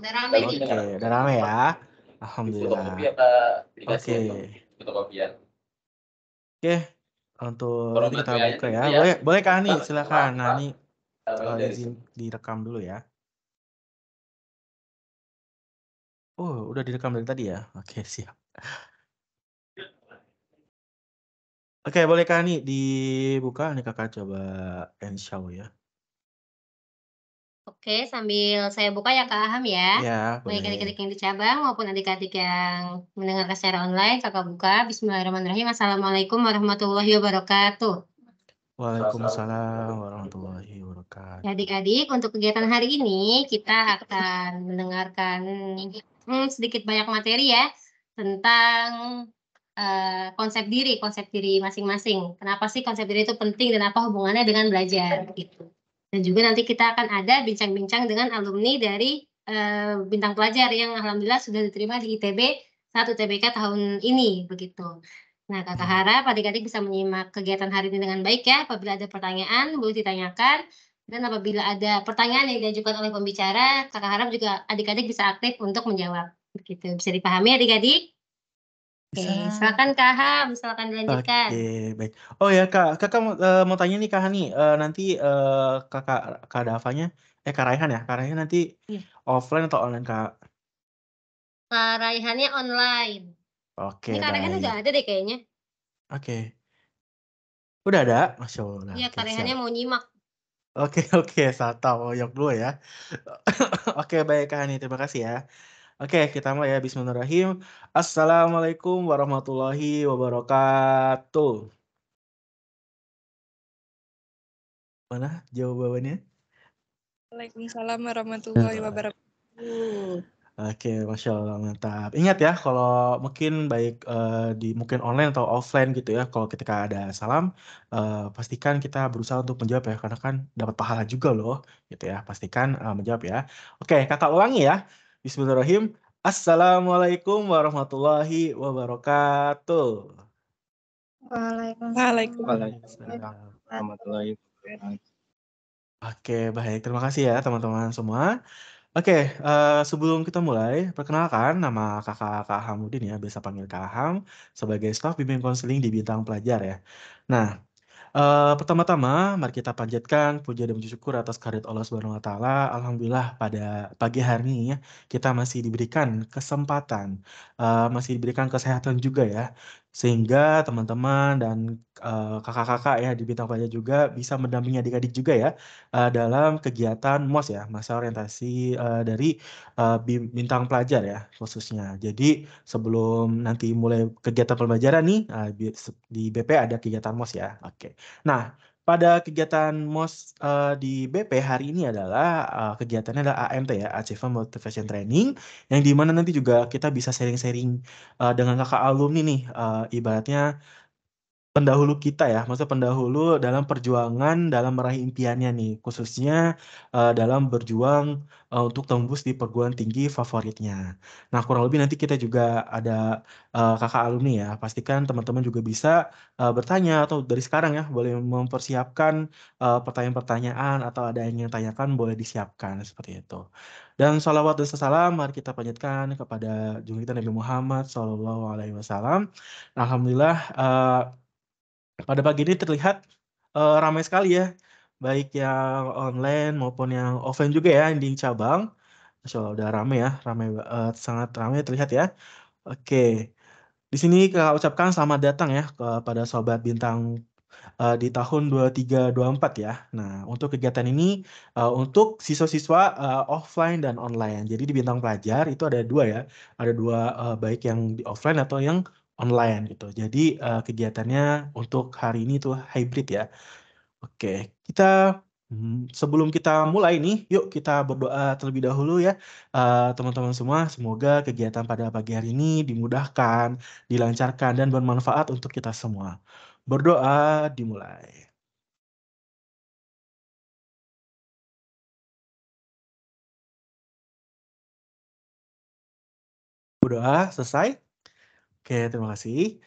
Udah rame nih. Oke, udah rame ya. Di Alhamdulillah. fotokopi apa dikasih Oke. fotokopian? Oke, untuk Format nanti kita WA-nya buka gitu ya. ya. Boleh Kak Hani, Maaf, silakan. Nah, maaf. ini Kalau dari izin direkam dulu ya. Oh, udah direkam dari tadi ya? Oke, siap. Oke, boleh Kak Hani dibuka. Nih Kakak coba end show ya. Oke, sambil saya buka ya Kak Aham ya. Ya, Baik boleh. adik-adik yang di cabang maupun adik-adik yang mendengarkan secara online, Kakak buka. Bismillahirrahmanirrahim. Assalamualaikum warahmatullahi wabarakatuh. Waalaikumsalam warahmatullahi wabarakatuh. Adik-adik, untuk kegiatan hari ini kita akan mendengarkan sedikit banyak materi ya tentang konsep diri masing-masing. Kenapa sih konsep diri itu penting dan apa hubungannya dengan belajar gitu. Dan juga nanti kita akan ada bincang-bincang dengan alumni dari bintang pelajar yang alhamdulillah sudah diterima di ITB 1 TBK tahun ini begitu. Nah, Kakak harap adik-adik bisa menyimak kegiatan hari ini dengan baik ya. Apabila ada pertanyaan boleh ditanyakan, dan apabila ada pertanyaan yang diajukan oleh pembicara, Kakak harap juga adik-adik bisa aktif untuk menjawab. Begitu. Bisa dipahami adik-adik? Oke, Bisa. silakan Kak Ham, silakan dilanjutkan. Oke, baik. Oh ya Kakak mau tanya nih Kak Hani, nanti Kak Davanya, Kak Raihan ya? Kak Raihan nanti Iya. offline atau online Kak? Kak Raihannya online. Oke, Ini Kak Raihan udah baik. ada deh kayaknya. Oke. Udah ada? Masya Allah. Iya, Oke, Kak Raihannya siap. mau nyimak. Oke, Sata Woyok dulu ya. Oke, baik Kak Hani, terima kasih ya. Oke, kita mulai ya. Bismillahirrahmanirrahim. Assalamualaikum warahmatullahi wabarakatuh. Mana jawabannya? Waalaikumsalam warahmatullahi wabarakatuh. Oke, Masya Allah, mantap. Ingat ya, kalau mungkin baik mungkin online atau offline gitu ya, kalau ketika ada salam, pastikan kita berusaha untuk menjawab ya, karena kan dapat pahala juga loh, gitu ya. Pastikan menjawab ya. Oke, kakak ulangi ya. Bismillahirrahmanirrahim. Assalamualaikum warahmatullahi wabarakatuh. Waalaikumsalam. Warahmatullahi wabarakatuh. Oke, baik. Terima kasih ya teman-teman semua. Oke, sebelum kita mulai, perkenalkan nama kakak Kak Hamudin ya, biasa panggil Kak Ham, sebagai staf bimbing konseling di Bintang Pelajar ya. Nah, pertama-tama mari kita panjatkan puja dan puji syukur atas kehadirat Allah Subhanahu wa taala. Alhamdulillah pada pagi hari ini ya, kita masih diberikan kesempatan, masih diberikan kesehatan juga ya. Sehingga teman-teman dan kakak-kakak ya di Bintang Pelajar juga bisa mendampingi adik-adik juga ya dalam kegiatan MOS ya, masa orientasi dari Bintang Pelajar ya khususnya. Jadi sebelum nanti mulai kegiatan pembelajaran nih di BP ada kegiatan MOS ya. Oke. Nah, pada kegiatan MOS di BP hari ini adalah kegiatannya adalah AMT ya, Achievement Motivation Training, yang dimana nanti juga kita bisa sharing-sharing dengan kakak alumni nih, ibaratnya pendahulu kita ya, maksudnya pendahulu dalam perjuangan dalam meraih impiannya nih, khususnya dalam berjuang untuk tembus di perguruan tinggi favoritnya. Nah, kurang lebih nanti kita juga ada kakak alumni ya, pastikan teman-teman juga bisa bertanya atau dari sekarang ya, boleh mempersiapkan pertanyaan-pertanyaan atau ada yang ingin tanyakan boleh disiapkan seperti itu. Dan salawat dan salam mari kita panjatkan kepada junjungan Nabi Muhammad SAW. Alhamdulillah. Pada pagi ini terlihat ramai sekali ya, baik yang online maupun yang offline juga ya di cabang. Masya Allah udah ramai ya, sangat ramai terlihat ya. Oke, di sini kita ucapkan selamat datang ya kepada Sobat Bintang di tahun 23-24 ya. Nah, untuk kegiatan ini untuk siswa-siswa offline dan online. Jadi di Bintang Pelajar itu ada dua ya, ada dua baik yang di offline atau yang online gitu. Jadi kegiatannya untuk hari ini tuh hybrid ya. Oke, sebelum kita mulai nih, yuk kita berdoa terlebih dahulu ya, teman-teman semua. Semoga kegiatan pada pagi hari ini dimudahkan, dilancarkan, dan bermanfaat untuk kita semua. Berdoa dimulai. Berdoa selesai. Oke, terima kasih.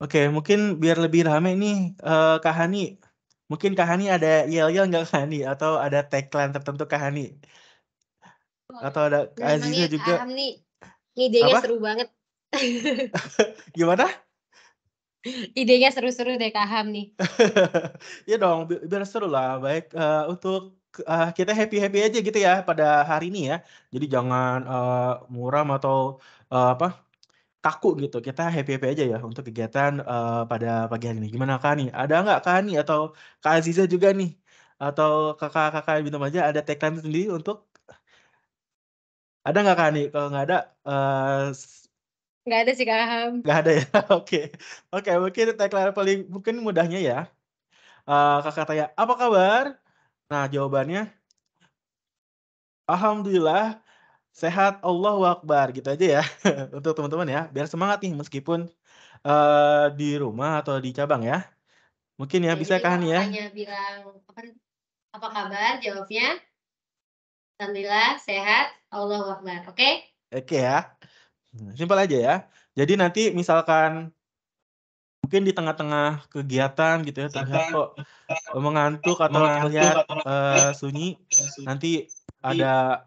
Oke, mungkin biar lebih rame nih, Kak Hani. Mungkin Kak Hani ada yel-yel nggak Kak Hani? Atau ada tagline tertentu Kak Hani? Atau ada Kak Nah, Aziza emangnya Kak juga. Aham nih idenya Apa? seru banget. Gimana? Idenya seru-seru deh Kak Aham nih. Iya dong, biar seru lah. Baik, untuk kita happy-happy aja gitu ya pada hari ini ya. Jadi jangan muram atau apa kaku gitu. Kita happy-happy aja ya untuk kegiatan pada pagi hari ini. Gimana Kak Hani? Ada nggak Kak Hani atau Kak Aziza juga nih? Atau kakak-kakak Bintang aja ada tagline sendiri untuk ada nggak Kak Hani? Kalau nggak ada, Nggak ada sih Kak Aham. nggak ada ya. Oke, oke mungkin tagline paling mungkin mudahnya ya. Kakak tanya apa kabar? Nah jawabannya alhamdulillah sehat Allahu Akbar gitu aja ya untuk teman-teman ya biar semangat nih meskipun di rumah atau di cabang ya. Mungkin ya Ya, bisa jadi kan kalau ya? hanya bilang apa kabar, jawabnya alhamdulillah sehat, Allahu Akbar. Oke? Oke ya. Simpel aja ya. Jadi nanti misalkan mungkin di tengah-tengah kegiatan gitu ya terlihat kok mengantuk atau terlihat sunyi, nanti ada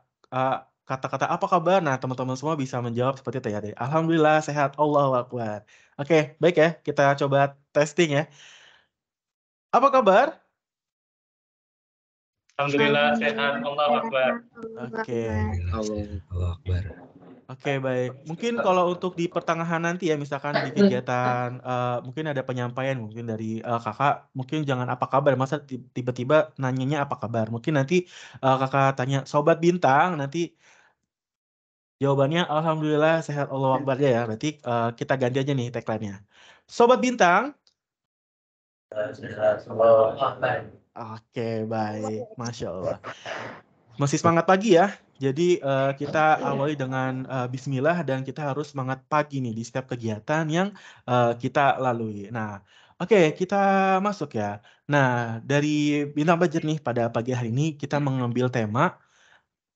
kata-kata apa kabar? Nah, teman-teman semua bisa menjawab seperti itu ya. Alhamdulillah sehat, Allahu Akbar. Oke, baik ya. Kita coba testing ya. Apa kabar? Alhamdulillah sehat, Allahu Akbar. Oke. Allahu Akbar. Oke, baik. Mungkin kalau untuk di pertengahan nanti ya, misalkan di kegiatan mungkin ada penyampaian mungkin dari kakak, mungkin jangan apa kabar, masa tiba-tiba nanyanya apa kabar. Mungkin nanti kakak tanya sobat bintang, nanti jawabannya alhamdulillah sehat Allahu Akbar ya. Berarti kita ganti aja nih tagline-nya. Sobat bintang. Sehat, Allahu Akbar. Oke, baik. Masya Allah. Masih semangat pagi ya. Jadi kita awali dengan bismillah dan kita harus semangat pagi nih di setiap kegiatan yang kita lalui. Nah, oke, kita masuk ya. Nah, dari Bintang Pelajar nih pada pagi hari ini kita mengambil tema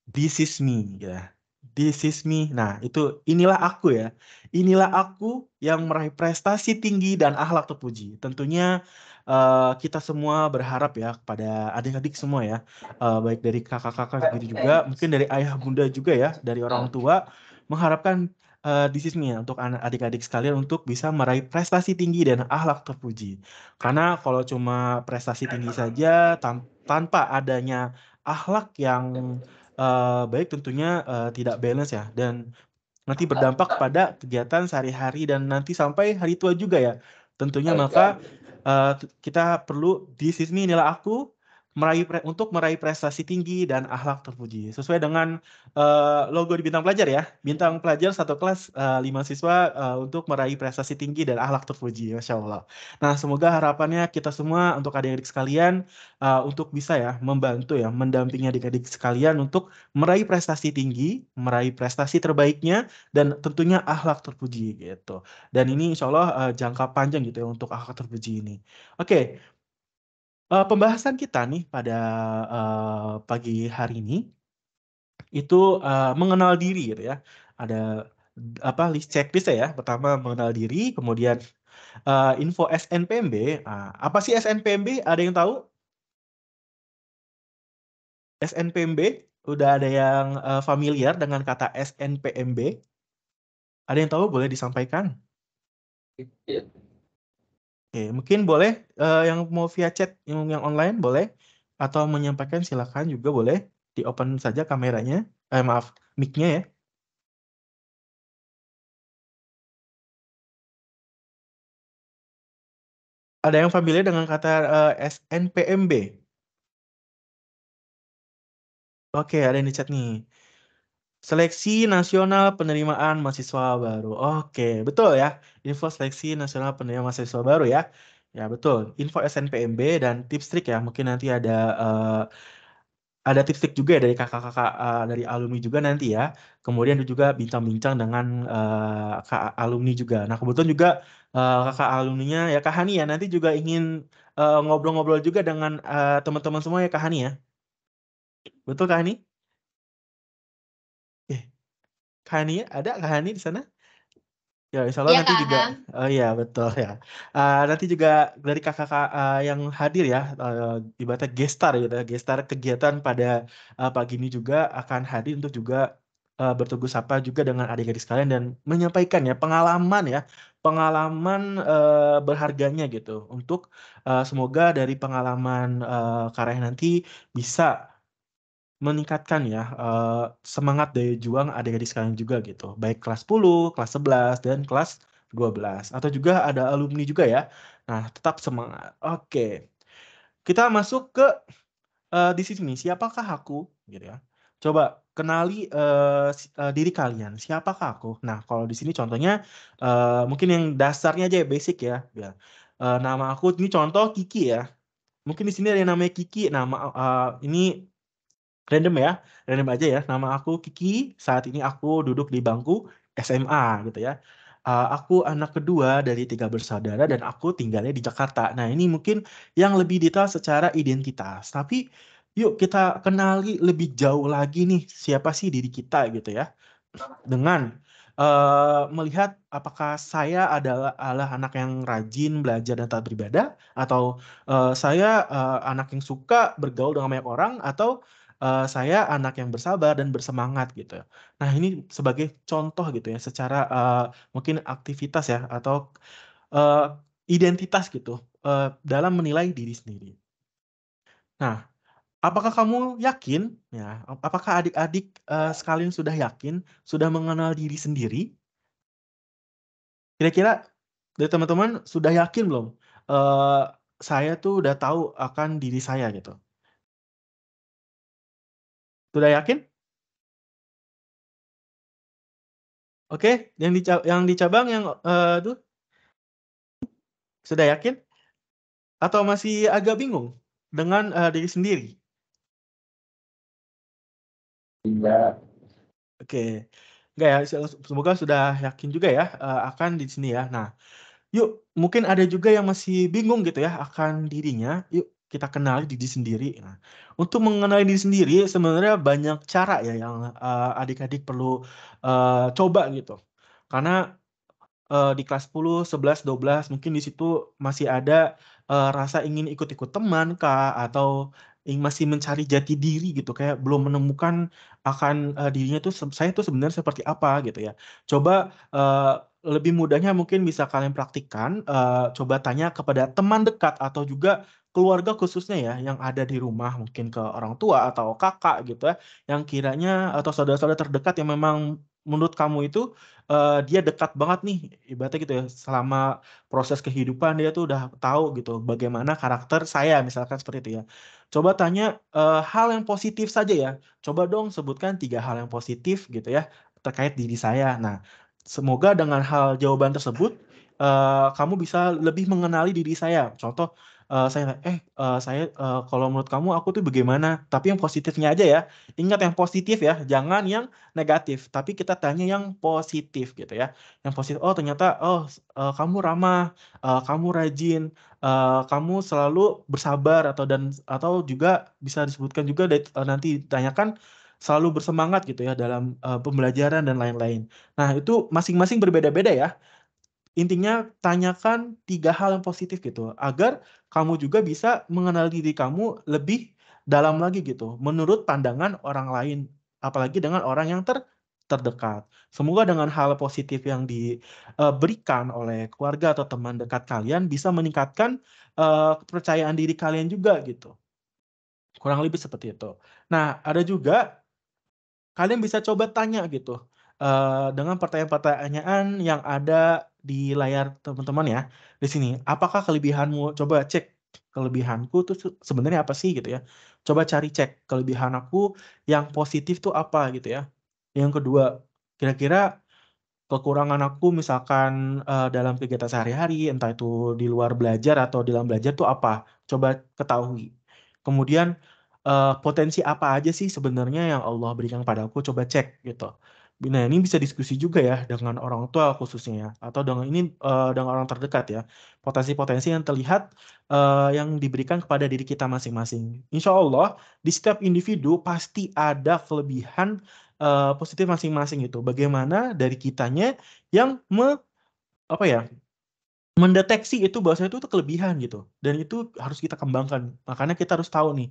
This is me ya. This is me. Nah, itu inilah aku ya. Inilah aku yang meraih prestasi tinggi dan akhlak terpuji. Tentunya kita semua berharap ya kepada adik-adik semua ya. Baik dari kakak-kakak gitu juga, mungkin dari ayah bunda juga ya, dari orang tua mengharapkan this is me ya untuk adik-adik sekalian untuk bisa meraih prestasi tinggi dan akhlak terpuji. Karena kalau cuma prestasi tinggi saja tanpa adanya akhlak yang baik tentunya tidak balance ya dan nanti berdampak pada kegiatan sehari-hari dan nanti sampai hari tua juga ya. Tentunya maka kita perlu this is me inilah aku untuk meraih prestasi tinggi dan akhlak terpuji sesuai dengan logo di Bintang Pelajar ya. Bintang Pelajar satu kelas 5 siswa untuk meraih prestasi tinggi dan akhlak terpuji. Masya Allah. Nah, semoga harapannya kita semua untuk adik-adik sekalian untuk bisa ya membantu ya mendampingi adik-adik sekalian untuk meraih prestasi tinggi, meraih prestasi terbaiknya dan tentunya akhlak terpuji gitu. Dan ini insya Allah jangka panjang gitu ya untuk akhlak terpuji ini. Oke, pembahasan kita nih pada pagi hari ini itu mengenal diri gitu ya. Ada apa list checklist ya. Pertama mengenal diri, kemudian info SNPMB. Apa sih SNPMB? Ada yang tahu? SNPMB? Udah ada yang familiar dengan kata SNPMB? Ada yang tahu boleh disampaikan? Oke, mungkin boleh yang mau via chat yang online boleh atau menyampaikan silakan juga boleh di open saja kameranya. Maaf, mic-nya ya. Ada yang familiar dengan kata SNPMB? Oke, ada yang di chat nih. Seleksi Nasional Penerimaan Mahasiswa Baru. Oke, betul ya. Info Seleksi Nasional Penerimaan Mahasiswa Baru ya. Ya, betul. Info SNPMB dan tips trik ya. Mungkin nanti ada tips trik juga ya dari kakak-kakak dari alumni juga nanti ya. Kemudian juga bincang-bincang dengan alumni juga. Nah, kebetulan juga kakak alumninya ya Kak Hani ya. Nanti juga ingin ngobrol-ngobrol juga dengan teman-teman semua ya Kak Hani ya. Betul Kak Hani? Kak Hani ada Kak Hani di sana? Ya, insya Allah Iya, nanti Kak juga, Aham. iya betul ya. Nanti juga dari kakak-kakak yang hadir ya, ibaratnya gestar gitu ya, gestar kegiatan pada pagi ini juga akan hadir untuk juga bertegur sapa juga dengan adik-adik sekalian dan menyampaikan ya pengalaman berharganya gitu untuk semoga dari pengalaman Kak Rayhan nanti bisa meningkatkan ya semangat daya juang adik-adik sekalian juga gitu. Baik kelas 10, kelas 11, dan kelas 12. Atau juga ada alumni juga ya. Nah, tetap semangat. Oke. Kita masuk ke di sini. Siapakah aku? Gitu ya. Coba kenali diri kalian. Siapakah aku? Nah, kalau di sini contohnya mungkin yang dasarnya aja ya, basic ya. Ya. Nama aku ini contoh Kiki ya. Mungkin di sini ada yang namanya Kiki. Nama ini random ya, random aja ya. Nama aku Kiki, saat ini aku duduk di bangku SMA gitu ya. Aku anak kedua dari 3 bersaudara dan aku tinggalnya di Jakarta. Nah, ini mungkin yang lebih detail secara identitas. Tapi yuk kita kenali lebih jauh lagi nih siapa sih diri kita gitu ya. Dengan melihat apakah saya adalah anak yang rajin belajar dan taat beribadah, atau saya anak yang suka bergaul dengan banyak orang, atau saya anak yang bersabar dan bersemangat gitu. Nah, ini sebagai contoh gitu ya, secara mungkin aktivitas ya, atau eh, identitas gitu dalam menilai diri sendiri. Nah, apakah kamu yakin ya? Apakah adik-adik sekalian sudah yakin, sudah mengenal diri sendiri? Kira-kira dari teman-teman sudah yakin belum? Eh, saya tuh udah tahu akan diri saya gitu. Sudah yakin? Oke, yang di cabang yang tuh sudah yakin? Atau masih agak bingung dengan diri sendiri? Iya. Oke, enggak ya. Semoga sudah yakin juga ya akan di sini ya. Nah, yuk, mungkin ada juga yang masih bingung gitu ya akan dirinya. Yuk, kita kenali diri sendiri. Nah, untuk mengenali diri sendiri sebenarnya banyak cara ya yang adik-adik perlu coba gitu. Karena di kelas 10, 11, 12 mungkin di situ masih ada rasa ingin ikut-ikut teman kah, atau masih mencari jati diri gitu, kayak belum menemukan akan dirinya tuh saya tuh sebenarnya seperti apa gitu ya. Coba lebih mudahnya mungkin bisa kalian praktikkan, coba tanya kepada teman dekat atau juga keluarga khususnya ya yang ada di rumah, mungkin ke orang tua atau kakak gitu ya, yang kiranya atau saudara-saudara terdekat yang memang menurut kamu itu dia dekat banget nih, ibaratnya gitu ya, selama proses kehidupan dia tuh udah tahu gitu bagaimana karakter saya, misalkan seperti itu ya. Coba tanya hal yang positif saja ya. Coba dong sebutkan 3 hal yang positif gitu ya terkait diri saya. Nah, semoga dengan jawaban tersebut kamu bisa lebih mengenali diri saya. Contoh saya kalau menurut kamu aku tuh bagaimana? Tapi yang positifnya aja ya. Ingat yang positif ya, jangan yang negatif, tapi kita tanya yang positif gitu ya. Yang positif, oh ternyata kamu ramah, kamu rajin, kamu selalu bersabar, atau juga bisa disebutkan juga nanti ditanyakan selalu bersemangat gitu ya dalam pembelajaran dan lain-lain. Nah, itu masing-masing berbeda-beda ya. Intinya tanyakan 3 hal yang positif gitu, agar kamu juga bisa mengenal diri kamu lebih dalam lagi gitu, menurut pandangan orang lain, apalagi dengan orang yang terdekat. Semoga dengan hal positif yang diberikan oleh keluarga atau teman dekat kalian bisa meningkatkan kepercayaan diri kalian juga gitu. Kurang lebih seperti itu. Nah, ada juga kalian bisa coba tanya gitu, dengan pertanyaan-pertanyaan yang ada di layar teman-teman ya, di sini. Apakah kelebihanmu? Coba cek, kelebihanku tuh sebenarnya apa sih gitu ya. Coba cari cek, kelebihan aku yang positif tuh apa gitu ya. Yang kedua, kira-kira kekurangan aku misalkan dalam kegiatan sehari-hari, entah itu di luar belajar atau di dalam belajar tuh apa? Coba ketahui. Kemudian potensi apa aja sih sebenarnya yang Allah berikan padaku, coba cek gitu. Nah, ini bisa diskusi juga ya dengan orang tua khususnya ya, atau dengan orang terdekat ya. Potensi-potensi yang terlihat yang diberikan kepada diri kita masing-masing. Insya Allah di setiap individu pasti ada kelebihan positif masing-masing itu. Bagaimana dari kitanya yang apa ya, mendeteksi itu bahwasanya itu tuh kelebihan gitu, dan itu harus kita kembangkan. Makanya kita harus tahu nih,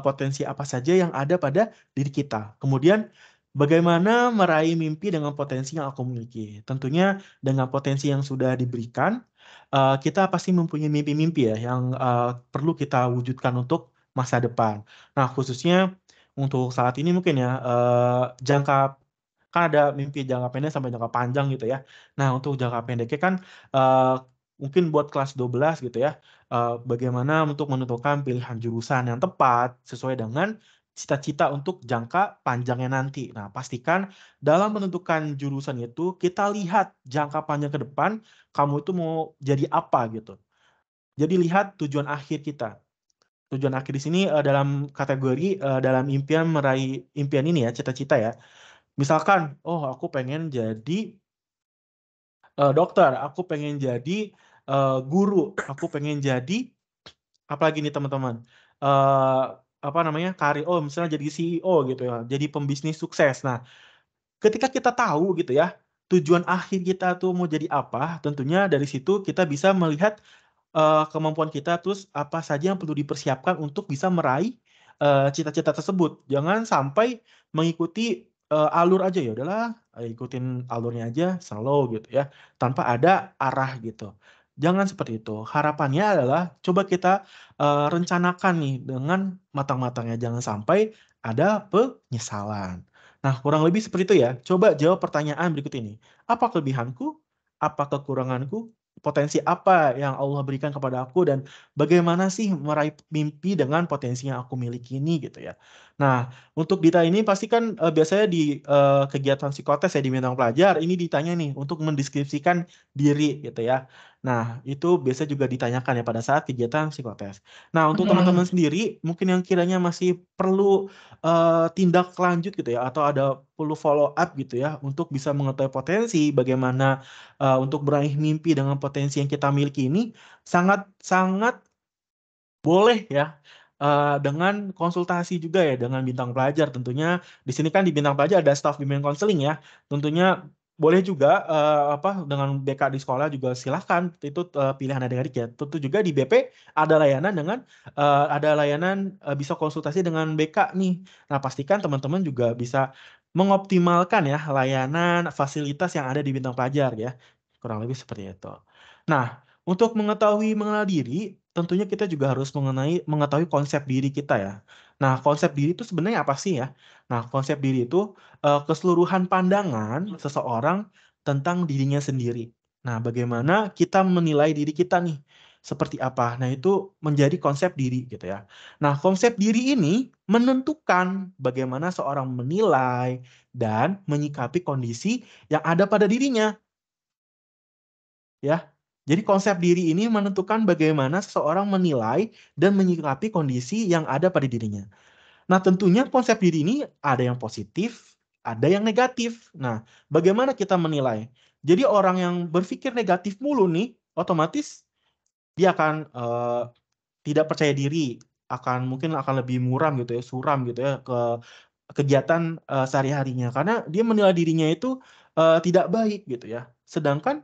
potensi apa saja yang ada pada diri kita. Kemudian bagaimana meraih mimpi dengan potensi yang aku miliki. Tentunya dengan potensi yang sudah diberikan, kita pasti mempunyai mimpi-mimpi ya yang, perlu kita wujudkan untuk masa depan. Nah, khususnya untuk saat ini mungkin ya, kan ada mimpi jangka pendek sampai jangka panjang gitu ya. Nah, untuk jangka pendeknya kan, eee mungkin buat kelas 12 gitu ya, bagaimana untuk menentukan pilihan jurusan yang tepat sesuai dengan cita-cita untuk jangka panjangnya nanti. Nah, pastikan dalam menentukan jurusan itu kita lihat jangka panjang ke depan kamu itu mau jadi apa gitu. Jadi lihat tujuan akhir kita. Tujuan akhir di sini, dalam kategori, dalam impian meraih impian ini ya, cita-cita ya. Misalkan, oh aku pengen jadi dokter, aku pengen jadi, guru, aku pengen jadi apalagi nih teman-teman, eee, apa namanya, oh misalnya jadi CEO gitu ya, jadi pembisnis sukses. Nah, ketika kita tahu gitu ya, tujuan akhir kita tuh mau jadi apa, tentunya dari situ kita bisa melihat kemampuan kita, terus apa saja yang perlu dipersiapkan untuk bisa meraih, cita-cita tersebut. Jangan sampai mengikuti, alur aja, ya udahlah, ikutin alurnya aja slow gitu ya, tanpa ada arah gitu. Jangan seperti itu. Harapannya adalah coba kita, rencanakan nih dengan matang-matangnya, jangan sampai ada penyesalan. Nah, kurang lebih seperti itu ya. Coba jawab pertanyaan berikut ini, "Apa kelebihanku? Apa kekuranganku? Potensi apa yang Allah berikan kepada aku dan bagaimana sih meraih mimpi dengan potensi yang aku miliki ini gitu ya. Nah, untuk Dita ini pasti kan, biasanya di, kegiatan psikotes ya di bidang pelajar ini ditanya nih untuk mendeskripsikan diri gitu ya. Nah, itu biasa juga ditanyakan ya pada saat kegiatan psikotes. Nah, untuk teman-teman sendiri mungkin yang kiranya masih perlu, tindak lanjut gitu ya atau ada perlu follow up gitu ya untuk bisa mengetahui potensi bagaimana untuk meraih mimpi dengan potensi yang kita miliki ini sangat sangat boleh ya, dengan konsultasi juga ya dengan bintang pelajar tentunya di sini kan di bintang pelajar ada staf bimbingan konseling ya, tentunya boleh juga, dengan BK di sekolah juga silahkan itu, pilihan adik-adik ya. Tentu juga di BP ada layanan dengan, bisa konsultasi dengan BK nih. Nah, pastikan teman-teman juga bisa mengoptimalkan ya layanan fasilitas yang ada di bintang pelajar ya, kurang lebih seperti itu. Nah, untuk mengetahui mengenal diri, tentunya kita juga harus mengetahui konsep diri kita ya. Nah, konsep diri itu sebenarnya apa sih ya? Nah, konsep diri itu, keseluruhan pandangan seseorang tentang dirinya sendiri. Nah, bagaimana kita menilai diri kita nih, seperti apa. Nah, itu menjadi konsep diri gitu ya. Nah, konsep diri ini menentukan bagaimana seorang menilai dan menyikapi kondisi yang ada pada dirinya. Ya, jadi konsep diri ini menentukan bagaimana seseorang menilai dan menyikapi kondisi yang ada pada dirinya. Nah, tentunya konsep diri ini ada yang positif, ada yang negatif. Nah, bagaimana kita menilai? Jadi orang yang berpikir negatif mulu nih, otomatis dia akan, tidak percaya diri, mungkin akan lebih muram gitu ya, suram gitu ya ke kegiatan, sehari-harinya karena dia menilai dirinya itu, tidak baik gitu ya. Sedangkan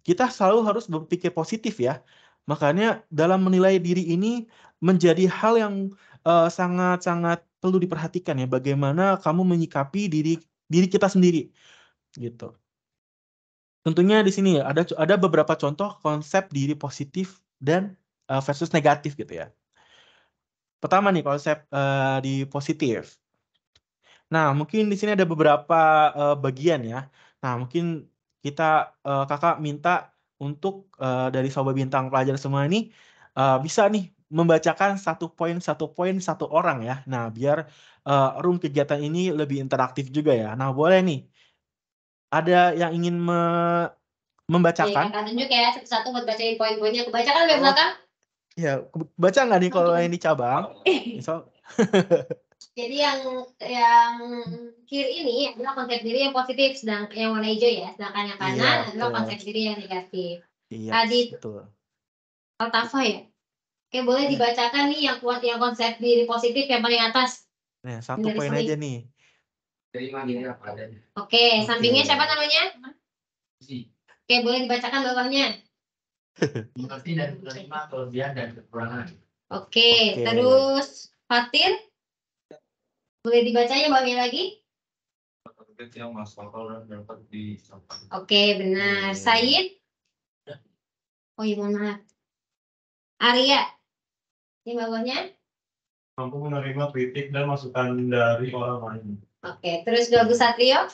kita selalu harus berpikir positif ya. Makanya dalam menilai diri ini menjadi hal yang, sangat-sangat perlu diperhatikan ya, bagaimana kamu menyikapi diri diri kita sendiri, gitu. Tentunya di sini ya ada beberapa contoh konsep diri positif dan, versus negatif gitu ya. Pertama nih konsep, di positif. Nah, mungkin di sini ada beberapa, bagian ya. Nah, mungkin Kakak minta untuk, dari sobat bintang pelajar semua ini, bisa nih membacakan satu poin satu orang ya. Nah, biar, room kegiatan ini lebih interaktif juga ya. Nah, boleh nih, ada yang ingin Nih, membacakan? Kakak tunjuk ya satu-satu buat bacain poin-poinnya. Kebacakan sampai Oh, belakang? iya, baca nggak nih kalau yang di cabang? Misal Jadi yang kiri ini adalah konsep diri yang positif, sedangkan yang warna hijau ya, sedangkan yang iya, kanan adalah betul. konsep diri yang negatif. Iya, Tadi betul. Altafa ya? Oke, boleh Iya. dibacakan nih yang konsep diri positif yang paling atas. Nah, satu Dari poin sini. aja nih. Terima diri apa adanya. Oke, Oke. sampingnya siapa namanya? Oke, boleh dibacakan bawahnya. Mengerti dan menerima kelebihan dan kekurangan. Oke, Oke. terus Fatir. Boleh dibacanya bawahnya lagi? Target yang masuk akal dan dapat dicapai. Oke, benar. Oke. Said. Oh iya, mohon maaf. Arya. Ini bawahnya. Mampu menerima kritik dan masukan dari orang lain. Oke, terus Bagus Satrio.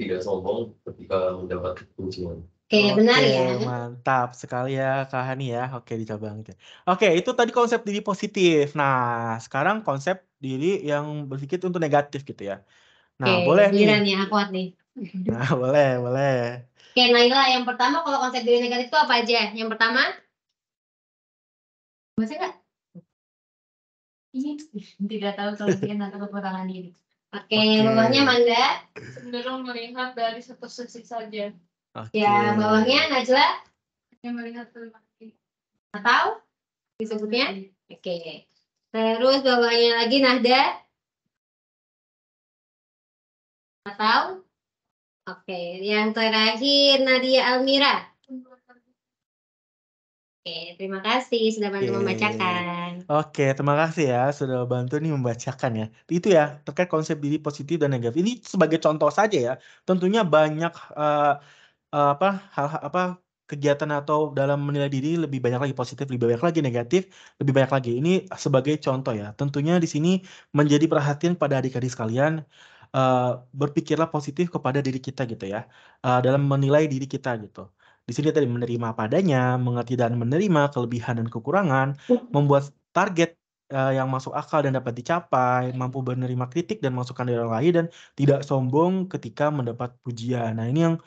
Tidak sombong ketika mendapat pujian. Oke, benar ya. Mantap sekali ya Kak Hani ya. Oke, dicoba gitu. Oke, itu tadi konsep diri positif. Nah, sekarang konsep diri yang berpikir untuk negatif gitu ya. Nah, Oke, boleh nih. giliran nih, aku nih. Nah, boleh. Oke, Naila, yang pertama kalau konsep diri negatif itu apa aja? Yang pertama? Baca nggak? Ini tidak tahu kelebihan atau kekurangan diri. Oke, bawahnya Manda. Cenderung melihat dari satu sisi saja. Oke. Ya, bawahnya Najla. Yang melihat berbagai. Atau disebutnya? Oke. Terus bawahnya lagi Nahda. Atau? Oke, yang terakhir Nadia Almira. Oke, terima kasih sudah bantu membacakan. Oke, terima kasih ya sudah bantu nih membacakan ya. Itu ya terkait konsep diri positif dan negatif. Ini sebagai contoh saja ya. Tentunya banyak kegiatan atau dalam menilai diri lebih banyak lagi positif, lebih banyak lagi negatif, lebih banyak lagi. Ini sebagai contoh ya. Tentunya di sini menjadi perhatian pada adik-adik sekalian, berpikirlah positif kepada diri kita gitu ya. Dalam menilai diri kita gitu. Di sini tadi menerima apa adanya, mengerti dan menerima kelebihan dan kekurangan, membuat target yang masuk akal dan dapat dicapai, mampu menerima kritik dan masukan dari orang lain, dan tidak sombong ketika mendapat pujian. Nah, ini yang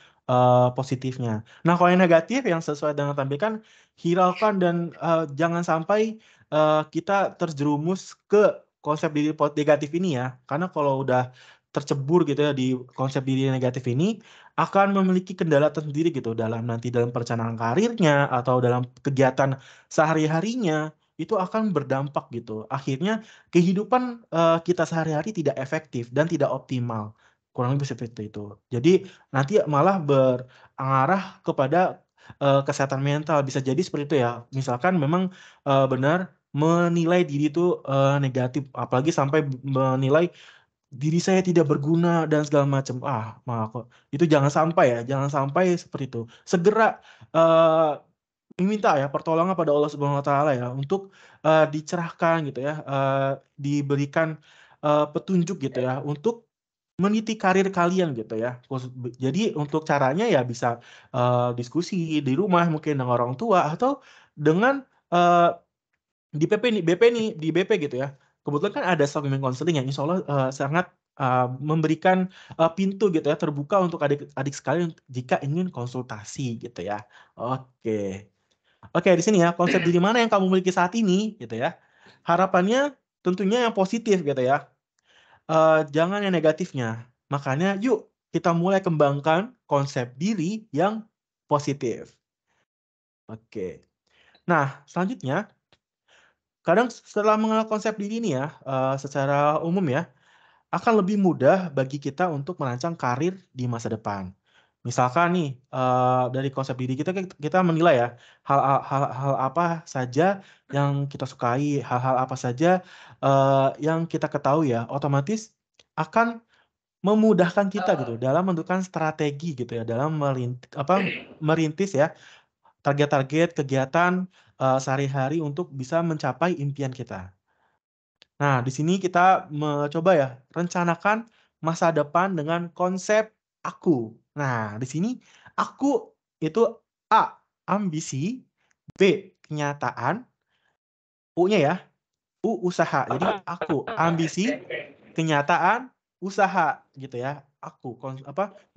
positifnya. Nah, kalau yang negatif yang sesuai dengan tampilan, hiraukan dan jangan sampai kita terjerumus ke konsep diri negatif ini ya. Karena kalau udah tercebur gitu ya di konsep diri negatif ini, akan memiliki kendala tersendiri gitu dalam perencanaan karirnya atau dalam kegiatan sehari-harinya, itu akan berdampak gitu. Akhirnya kehidupan kita sehari-hari tidak efektif dan tidak optimal. Kurang lebih seperti itu. Jadi nanti malah berangarah kepada kesehatan mental. Bisa jadi seperti itu ya. Misalkan memang benar menilai diri itu negatif, apalagi sampai menilai diri saya tidak berguna dan segala macam. Itu jangan sampai seperti itu. Segera meminta ya pertolongan pada Allah Subhanahu wa taala ya untuk dicerahkan gitu ya, diberikan petunjuk gitu ya untuk meniti karir kalian gitu ya. Jadi untuk caranya ya bisa diskusi di rumah mungkin dengan orang tua atau dengan di BP gitu ya. Kebetulan kan ada self-improvement counseling yang insya Allah sangat memberikan pintu gitu ya, terbuka untuk adik-adik sekalian jika ingin konsultasi gitu ya. Oke. Oke, di sini ya, konsep diri mana yang kamu miliki saat ini gitu ya. Harapannya tentunya yang positif gitu ya. Jangan yang negatifnya. Makanya yuk kita mulai kembangkan konsep diri yang positif. Oke. Nah, selanjutnya kadang setelah mengenal konsep diri ini ya, secara umum ya, akan lebih mudah bagi kita untuk merancang karir di masa depan. Misalkan nih, dari konsep diri kita, kita menilai ya, hal apa saja yang kita sukai, hal-hal apa saja yang kita ketahui ya, otomatis akan memudahkan kita gitu dalam menentukan strategi gitu ya, dalam merintis ya target-target kegiatan sehari-hari untuk bisa mencapai impian kita. Nah, di sini kita mencoba ya, rencanakan masa depan dengan konsep aku. Nah, di sini aku itu A, ambisi, B, kenyataan, U-nya ya, U, usaha. Jadi aku, ambisi, kenyataan, usaha gitu ya. Aku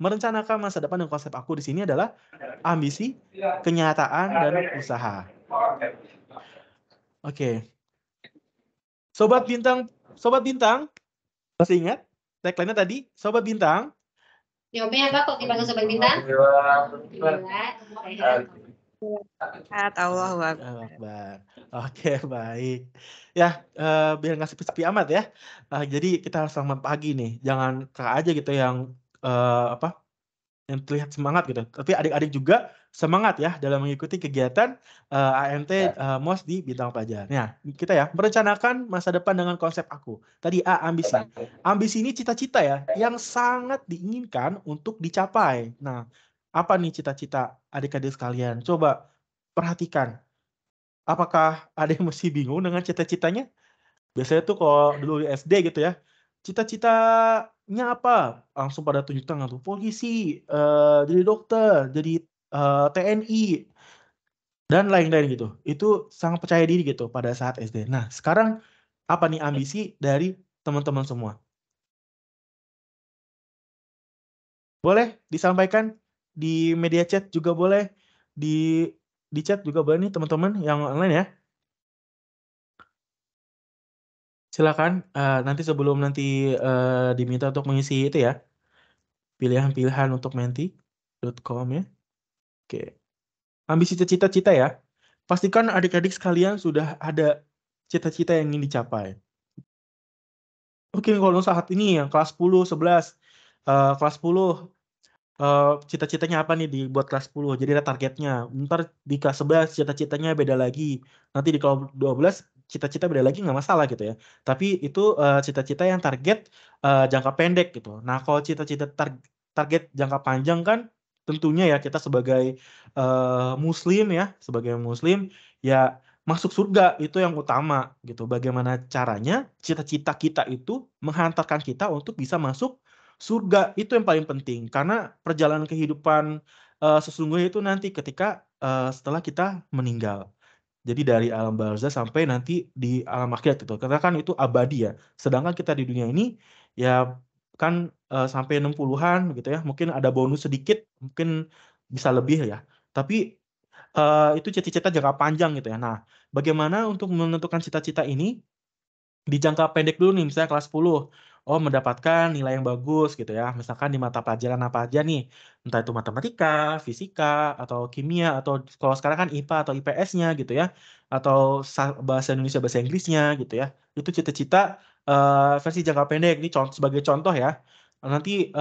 merencanakan masa depan dengan konsep aku di sini adalah ambisi, kenyataan, dan usaha. Oke. Sobat Bintang, masih ingat tagline-nya tadi? Sobat Bintang. Jawabnya apa kok dipanggil Sobat Bintang? Allahu Akbar. Oke, baik. Ya, biar nggak sepi-sepi amat ya. Jadi kita harus selamat pagi nih. Jangan kakak aja gitu yang yang terlihat semangat gitu. Tapi adik-adik juga semangat ya dalam mengikuti kegiatan AMT MOS di bidang pelajaran. Nah, kita ya merencanakan masa depan dengan konsep aku. Tadi A, ambisi. Ambisi ini cita-cita ya yang sangat diinginkan untuk dicapai. Nah, apa nih cita-cita adik-adik sekalian? Coba perhatikan. Apakah ada yang masih bingung dengan cita-citanya? Biasanya tuh kalau dulu di SD gitu ya, cita-citanya apa? Langsung pada tunjuk tangan tuh, polisi, jadi dokter, jadi TNI, dan lain-lain gitu. Itu sangat percaya diri gitu pada saat SD. Nah, sekarang apa nih ambisi dari teman-teman semua? Boleh disampaikan di media chat juga boleh, di chat juga boleh nih teman-teman yang online ya. Silakan nanti sebelum diminta untuk mengisi itu ya, pilihan-pilihan untuk menti.com ya. Oke. Ambisi cita-cita ya. Pastikan adik-adik sekalian sudah ada cita-cita yang ingin dicapai. Mungkin kalau saat ini yang kelas 10, 11, kelas 10 cita-citanya apa nih dibuat kelas 10. Jadi ada targetnya. Ntar di kelas 11 cita-citanya beda lagi. Nanti di kelas 12 cita-cita beda lagi nggak masalah gitu ya. Tapi itu cita-cita yang target jangka pendek gitu. Nah, kalau cita-cita target jangka panjang kan tentunya ya kita sebagai muslim ya, sebagai muslim ya masuk surga itu yang utama gitu. Bagaimana caranya cita-cita kita itu menghantarkan kita untuk bisa masuk surga, itu yang paling penting. Karena perjalanan kehidupan sesungguhnya itu nanti ketika setelah kita meninggal. Jadi dari alam barzah sampai nanti di alam akhirat gitu. Karena kan itu abadi ya. Sedangkan kita di dunia ini ya kan sampai 60-an gitu ya. Mungkin ada bonus sedikit, mungkin bisa lebih ya. Tapi itu cita-cita jangka panjang gitu ya. Nah, bagaimana untuk menentukan cita-cita ini di jangka pendek dulu nih, misalnya kelas 10. Oh, mendapatkan nilai yang bagus gitu ya. Misalkan di mata pelajaran apa aja nih. Entah itu matematika, fisika, atau kimia, atau kalau sekarang kan IPA atau IPS-nya gitu ya. Atau bahasa Indonesia, bahasa Inggrisnya gitu ya. Itu cita-cita versi jangka pendek. Ini sebagai contoh ya. Nanti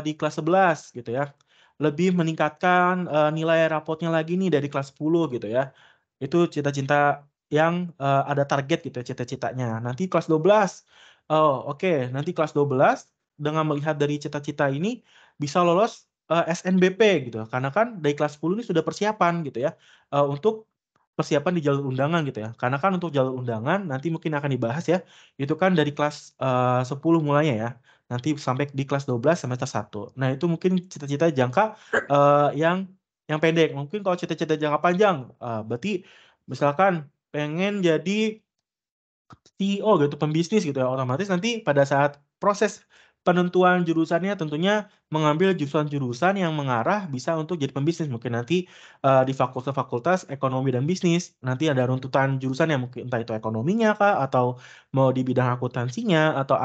di kelas 11 gitu ya. Lebih meningkatkan nilai rapotnya lagi nih dari kelas 10 gitu ya. Itu cita-cita yang ada target gitu ya cita-citanya. Nanti kelas 12, oh oke, nanti kelas 12 dengan melihat dari cita-cita ini bisa lolos SNBP gitu. Karena kan dari kelas 10 ini sudah persiapan gitu ya untuk persiapan di jalur undangan gitu ya. Karena kan untuk jalur undangan nanti mungkin akan dibahas ya. Itu kan dari kelas 10 mulainya ya. Nanti sampai di kelas 12 semester 1. Nah, itu mungkin cita-cita jangka yang pendek. Mungkin kalau cita-cita jangka panjang berarti misalkan pengen jadi CEO gitu, pembisnis gitu ya, otomatis nanti pada saat proses penentuan jurusannya tentunya mengambil jurusan-jurusan yang mengarah bisa untuk jadi pembisnis. Mungkin nanti di fakultas ekonomi dan bisnis, nanti ada runtutan jurusan yang mungkin entah itu ekonominya kah, atau mau di bidang akuntansinya, atau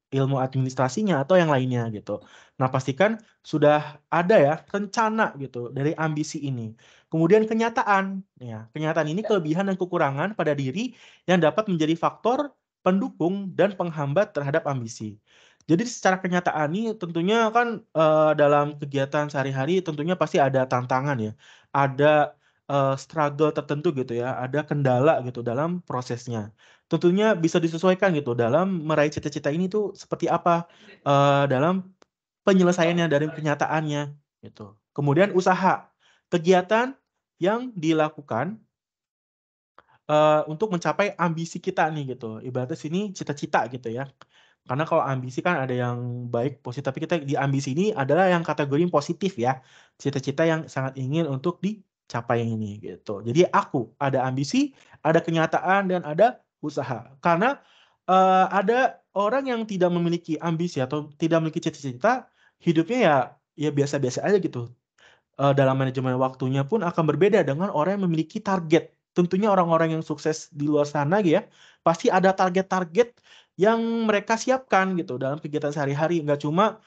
ilmu administrasinya, atau yang lainnya gitu. Nah, pastikan sudah ada ya rencana gitu dari ambisi ini. Kemudian kenyataan, ya kenyataan ini kelebihan dan kekurangan pada diri yang dapat menjadi faktor pendukung dan penghambat terhadap ambisi. Jadi secara kenyataan ini tentunya kan dalam kegiatan sehari-hari tentunya pasti ada tantangan ya, ada struggle tertentu gitu ya, ada kendala gitu dalam prosesnya. Tentunya bisa disesuaikan gitu dalam meraih cita-cita ini tuh seperti apa dalam penyelesaiannya dari kenyataannya gitu. Kemudian usaha, kegiatan yang dilakukan untuk mencapai ambisi kita nih gitu. Ibaratnya sini cita-cita gitu ya. Karena kalau ambisi kan ada yang baik, positif, tapi kita di ambisi ini adalah yang kategori positif ya. Cita-cita yang sangat ingin untuk dicapai ini gitu. Jadi aku ada ambisi, ada kenyataan dan ada usaha. Karena ada orang yang tidak memiliki ambisi atau tidak memiliki cita-cita, hidupnya ya biasa-biasa aja gitu. Dalam manajemen waktunya pun akan berbeda dengan orang yang memiliki target. Tentunya orang-orang yang sukses di luar sana gitu ya, pasti ada target-target yang mereka siapkan gitu dalam kegiatan sehari-hari. Nggak cuma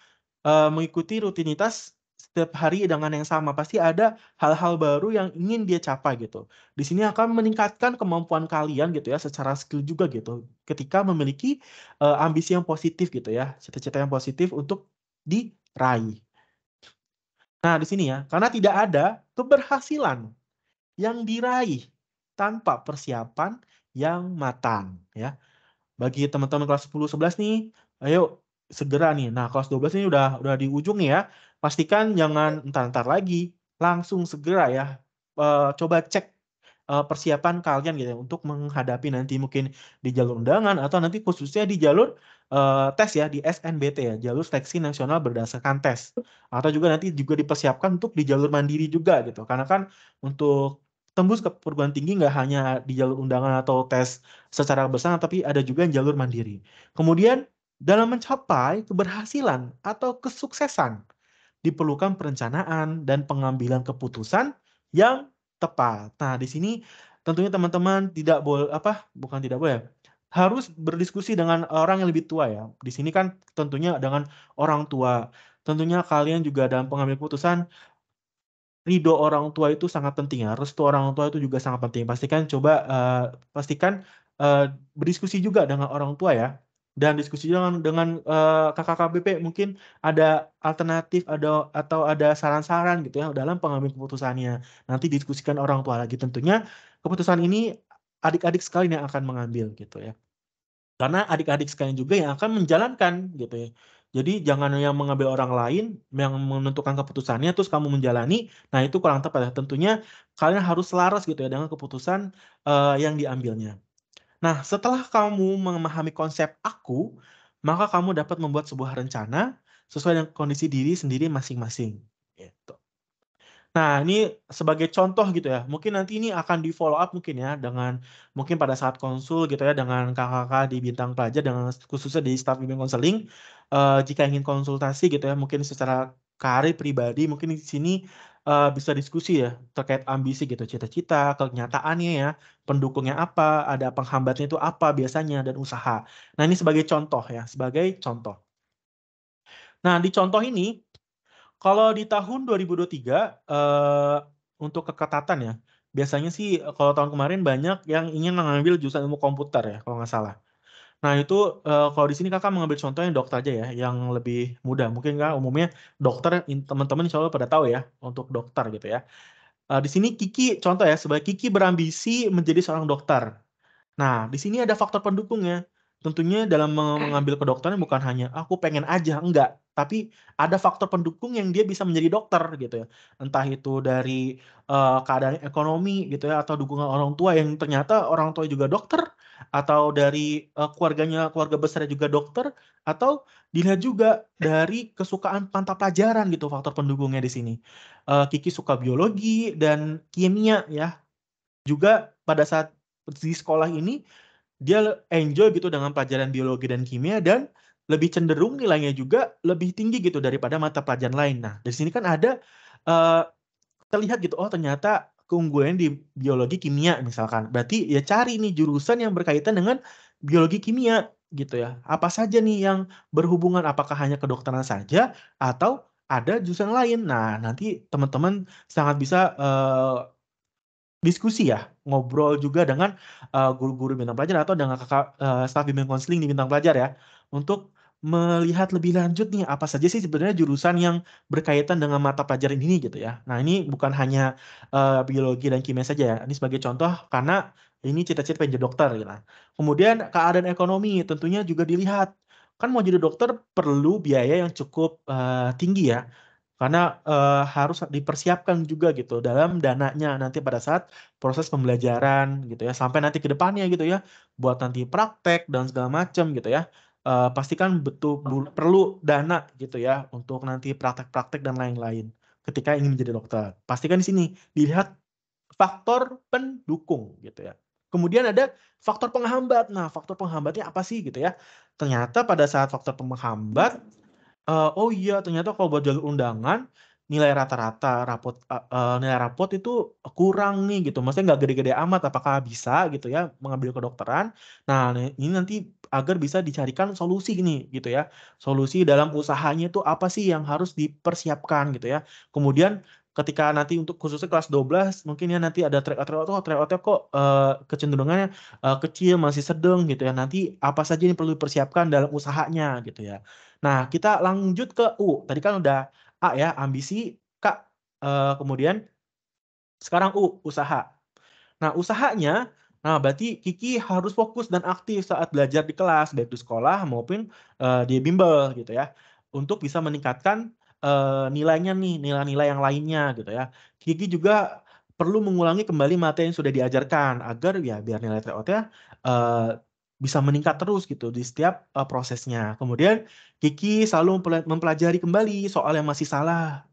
mengikuti rutinitas setiap hari dengan yang sama. Pasti ada hal-hal baru yang ingin dia capai gitu. Di sini akan meningkatkan kemampuan kalian gitu ya, secara skill juga gitu. Ketika memiliki ambisi yang positif gitu ya, cita-cita yang positif untuk diraih. Nah, di sini ya, karena tidak ada keberhasilan yang diraih tanpa persiapan yang matang ya. Bagi teman-teman kelas 10, 11 nih, ayo segera nih. Nah, kelas 12 ini udah di ujung nih ya. Pastikan jangan entar-entar lagi, langsung segera ya. Coba cek persiapan kalian gitu ya, untuk menghadapi nanti mungkin di jalur undangan atau nanti khususnya di jalur tes ya, di SNBT ya, jalur seleksi nasional berdasarkan tes. Atau juga nanti juga dipersiapkan untuk di jalur mandiri juga gitu. Karena kan untuk tembus ke perguruan tinggi nggak hanya di jalur undangan atau tes secara bersama, tapi ada juga yang jalur mandiri. Kemudian dalam mencapai keberhasilan atau kesuksesan diperlukan perencanaan dan pengambilan keputusan yang tepat. Nah, di sini tentunya teman-teman tidak boleh bukan tidak boleh, harus berdiskusi dengan orang yang lebih tua ya. Di sini kan tentunya dengan orang tua. Tentunya kalian juga dalam pengambil keputusan ridho orang tua itu sangat penting ya, restu orang tua itu juga sangat penting. Pastikan berdiskusi juga dengan orang tua ya, dan diskusi dengan kakak KBP mungkin ada alternatif atau ada saran-saran gitu ya dalam pengambil keputusannya. Nanti diskusikan orang tua lagi. Tentunya keputusan ini adik-adik sekalian yang akan mengambil gitu ya. Karena adik-adik sekalian juga yang akan menjalankan gitu ya. Jadi jangan yang mengambil orang lain yang menentukan keputusannya terus kamu menjalani, nah itu kurang tepat ya. Tentunya kalian harus selaras gitu ya dengan keputusan yang diambilnya. Nah, setelah kamu memahami konsep aku, maka kamu dapat membuat sebuah rencana sesuai dengan kondisi diri sendiri masing-masing. Gitu. Nah, ini sebagai contoh gitu ya. Mungkin nanti ini akan di-follow up mungkin ya dengan mungkin pada saat konsul gitu ya dengan kakak-kakak di Bintang Pelajar dengan khususnya di staf bimbing konseling. Jika ingin konsultasi gitu ya, mungkin secara karir pribadi mungkin di sini bisa diskusi ya terkait ambisi gitu, cita-cita, kenyataannya ya, pendukungnya apa, ada penghambatnya itu apa biasanya dan usaha. Nah, ini sebagai contoh ya, sebagai contoh. Nah, di contoh ini kalau di tahun 2023, untuk keketatan ya, biasanya sih kalau tahun kemarin banyak yang ingin mengambil jurusan ilmu komputer ya, kalau nggak salah. Nah itu, kalau di sini Kakak mengambil contoh yang dokter aja ya, yang lebih mudah. Mungkin Kak umumnya dokter teman-teman insya Allah pada tahu ya, untuk dokter gitu ya. Di sini Kiki contoh ya, sebagai Kiki berambisi menjadi seorang dokter. Nah, di sini ada faktor pendukungnya. Tentunya dalam mengambil kedokteran bukan hanya aku pengen aja, enggak. Tapi ada faktor pendukung yang dia bisa menjadi dokter gitu ya. Entah itu dari keadaan ekonomi gitu ya, atau dukungan orang tua yang ternyata orang tua juga dokter, atau dari keluarga besarnya juga dokter, atau dilihat juga dari kesukaan mata pelajaran gitu faktor pendukungnya di sini. Kiki suka biologi dan kimia ya. Juga pada saat di sekolah ini dia enjoy gitu dengan pelajaran biologi dan kimia dan lebih cenderung nilainya juga lebih tinggi gitu daripada mata pelajaran lain. Nah, dari sini kan ada eee, terlihat gitu, oh ternyata keunggulan di biologi kimia misalkan. Berarti ya cari nih jurusan yang berkaitan dengan biologi kimia gitu ya. Apa saja nih yang berhubungan, apakah hanya kedokteran saja atau ada jurusan lain. Nah, nanti teman-teman sangat bisa diskusi ya, ngobrol juga dengan guru-guru Bintang Pelajar atau dengan Kakak, staf bimbing konseling di Bintang Pelajar ya, untuk melihat lebih lanjut nih, apa saja sih sebenarnya jurusan yang berkaitan dengan mata pelajaran ini gitu ya. Nah, ini bukan hanya biologi dan kimia saja ya, ini sebagai contoh karena ini cita-cita pengen jadi dokter gitu. Kemudian keadaan ekonomi tentunya juga dilihat, kan mau jadi dokter perlu biaya yang cukup tinggi ya. Karena harus dipersiapkan juga gitu dalam dananya nanti pada saat proses pembelajaran gitu ya, sampai nanti ke depannya gitu ya, buat nanti praktek dan segala macam gitu ya. Pastikan perlu dana gitu ya untuk nanti praktek-praktek dan lain-lain ketika ingin menjadi dokter. Pastikan di sini dilihat faktor pendukung gitu ya. Kemudian ada faktor penghambat. Nah, faktor penghambatnya apa sih gitu ya. Ternyata pada saat faktor penghambat oh iya ternyata kalau buat jalur undangan, nilai rata-rata nilai rapot itu kurang nih gitu, maksudnya nggak gede-gede amat, apakah bisa gitu ya mengambil kedokteran. Nah ini nanti agar bisa dicarikan solusi nih gitu ya, solusi dalam usahanya itu apa sih yang harus dipersiapkan gitu ya. Kemudian ketika nanti untuk khususnya kelas 12 mungkin ya nanti ada tryout-nya kok, kecenderungannya, kecil, masih sedang gitu ya, nanti apa saja yang perlu dipersiapkan dalam usahanya gitu ya. Nah, kita lanjut ke U. Tadi kan udah A ya, ambisi. Kak, kemudian sekarang usaha. Nah, usahanya, berarti Kiki harus fokus dan aktif saat belajar di kelas, baik di sekolah maupun di bimbel gitu ya, untuk bisa meningkatkan nilainya nih, nilai-nilai yang lainnya gitu ya. Kiki juga perlu mengulangi kembali materi yang sudah diajarkan agar ya biar nilai TOT-nya bisa meningkat terus gitu di setiap prosesnya. Kemudian Kiki selalu mempelajari kembali soal yang masih salah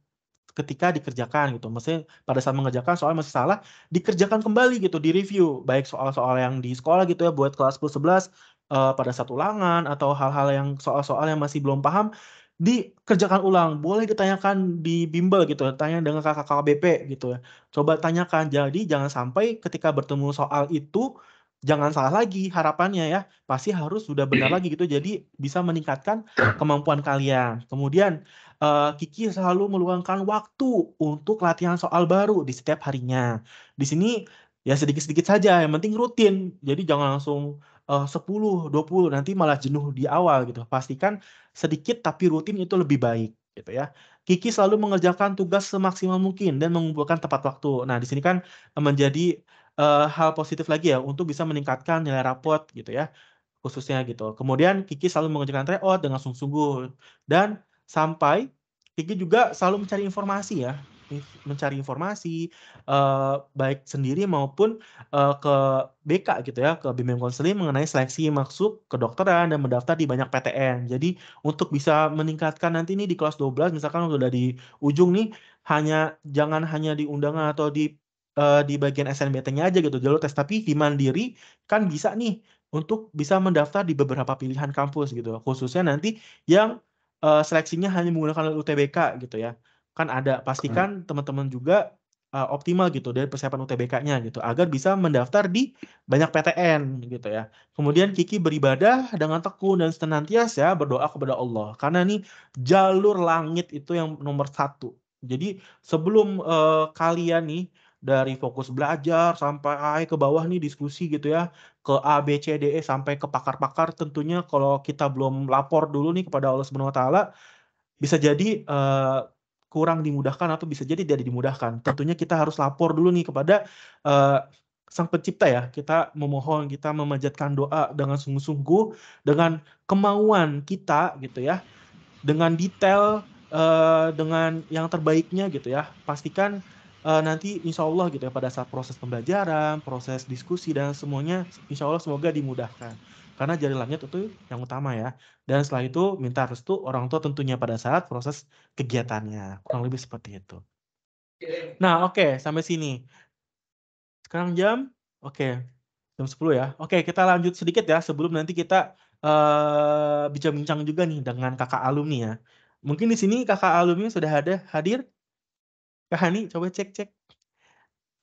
ketika dikerjakan gitu. Maksudnya pada saat mengerjakan soal masih salah, dikerjakan kembali gitu, di-review. Baik soal-soal yang di sekolah gitu ya, buat kelas 10, 11, pada saat ulangan, atau hal-hal yang soal-soal yang masih belum paham, dikerjakan ulang. Boleh ditanyakan di bimbel gitu, tanya dengan kakak KBP gitu ya. Coba tanyakan, jadi jangan sampai ketika bertemu soal itu, jangan salah lagi harapannya ya. Pasti harus sudah benar lagi gitu, jadi bisa meningkatkan kemampuan kalian. Kemudian, Kiki selalu meluangkan waktu untuk latihan soal baru di setiap harinya. Di sini ya sedikit-sedikit saja, yang penting rutin. Jadi jangan langsung 10, 20, nanti malah jenuh di awal gitu. Pastikan sedikit tapi rutin itu lebih baik gitu ya. Kiki selalu mengerjakan tugas semaksimal mungkin dan mengumpulkan tepat waktu. Nah, di sini kan menjadi hal positif lagi ya untuk bisa meningkatkan nilai rapot gitu ya, khususnya gitu. Kemudian Kiki selalu mengerjakan tryout dengan sungguh-sungguh dan sampai Kiki juga selalu mencari informasi ya, mencari informasi baik sendiri maupun ke BK gitu ya, ke bimbingan konseling mengenai seleksi masuk kedokteran dan mendaftar di banyak PTN. Jadi untuk bisa meningkatkan nanti nih di kelas 12 misalkan udah di ujung nih, jangan hanya di undangan atau di bagian SNBT-nya aja gitu jalur tes, tapi di mandiri kan bisa nih untuk bisa mendaftar di beberapa pilihan kampus gitu, khususnya nanti yang seleksinya hanya menggunakan UTBK gitu ya. Kan ada, pastikan teman-teman juga optimal gitu dari persiapan UTBK-nya gitu, agar bisa mendaftar di banyak PTN gitu ya. Kemudian Kiki beribadah dengan tekun dan senantiasa berdoa kepada Allah, karena nih jalur langit itu yang nomor 1. Jadi sebelum kalian nih dari fokus belajar sampai ke bawah nih diskusi gitu ya, ke A, B, C, D, E sampai ke pakar-pakar, tentunya kalau kita belum lapor dulu nih kepada Allah Subhanahu wa taala, bisa jadi kurang dimudahkan atau bisa jadi tidak dimudahkan. Tentunya kita harus lapor dulu nih kepada Sang Pencipta ya. Kita memohon, kita memanjatkan doa dengan sungguh-sungguh, dengan kemauan kita gitu ya, dengan detail, dengan yang terbaiknya gitu ya. Pastikan nanti insya Allah gitu ya, pada saat proses pembelajaran, proses diskusi dan semuanya, insya Allah semoga dimudahkan. Karena jari langit itu yang utama ya. Dan setelah itu minta restu orang tua tentunya pada saat proses kegiatannya. Kurang lebih seperti itu. Nah, oke, sampai sini. Sekarang oke, jam 10 ya. Oke, kita lanjut sedikit ya sebelum nanti kita bincang-bincang juga nih dengan kakak alumni ya. Mungkin di sini kakak alumni sudah hadir? Kak Hani, coba cek.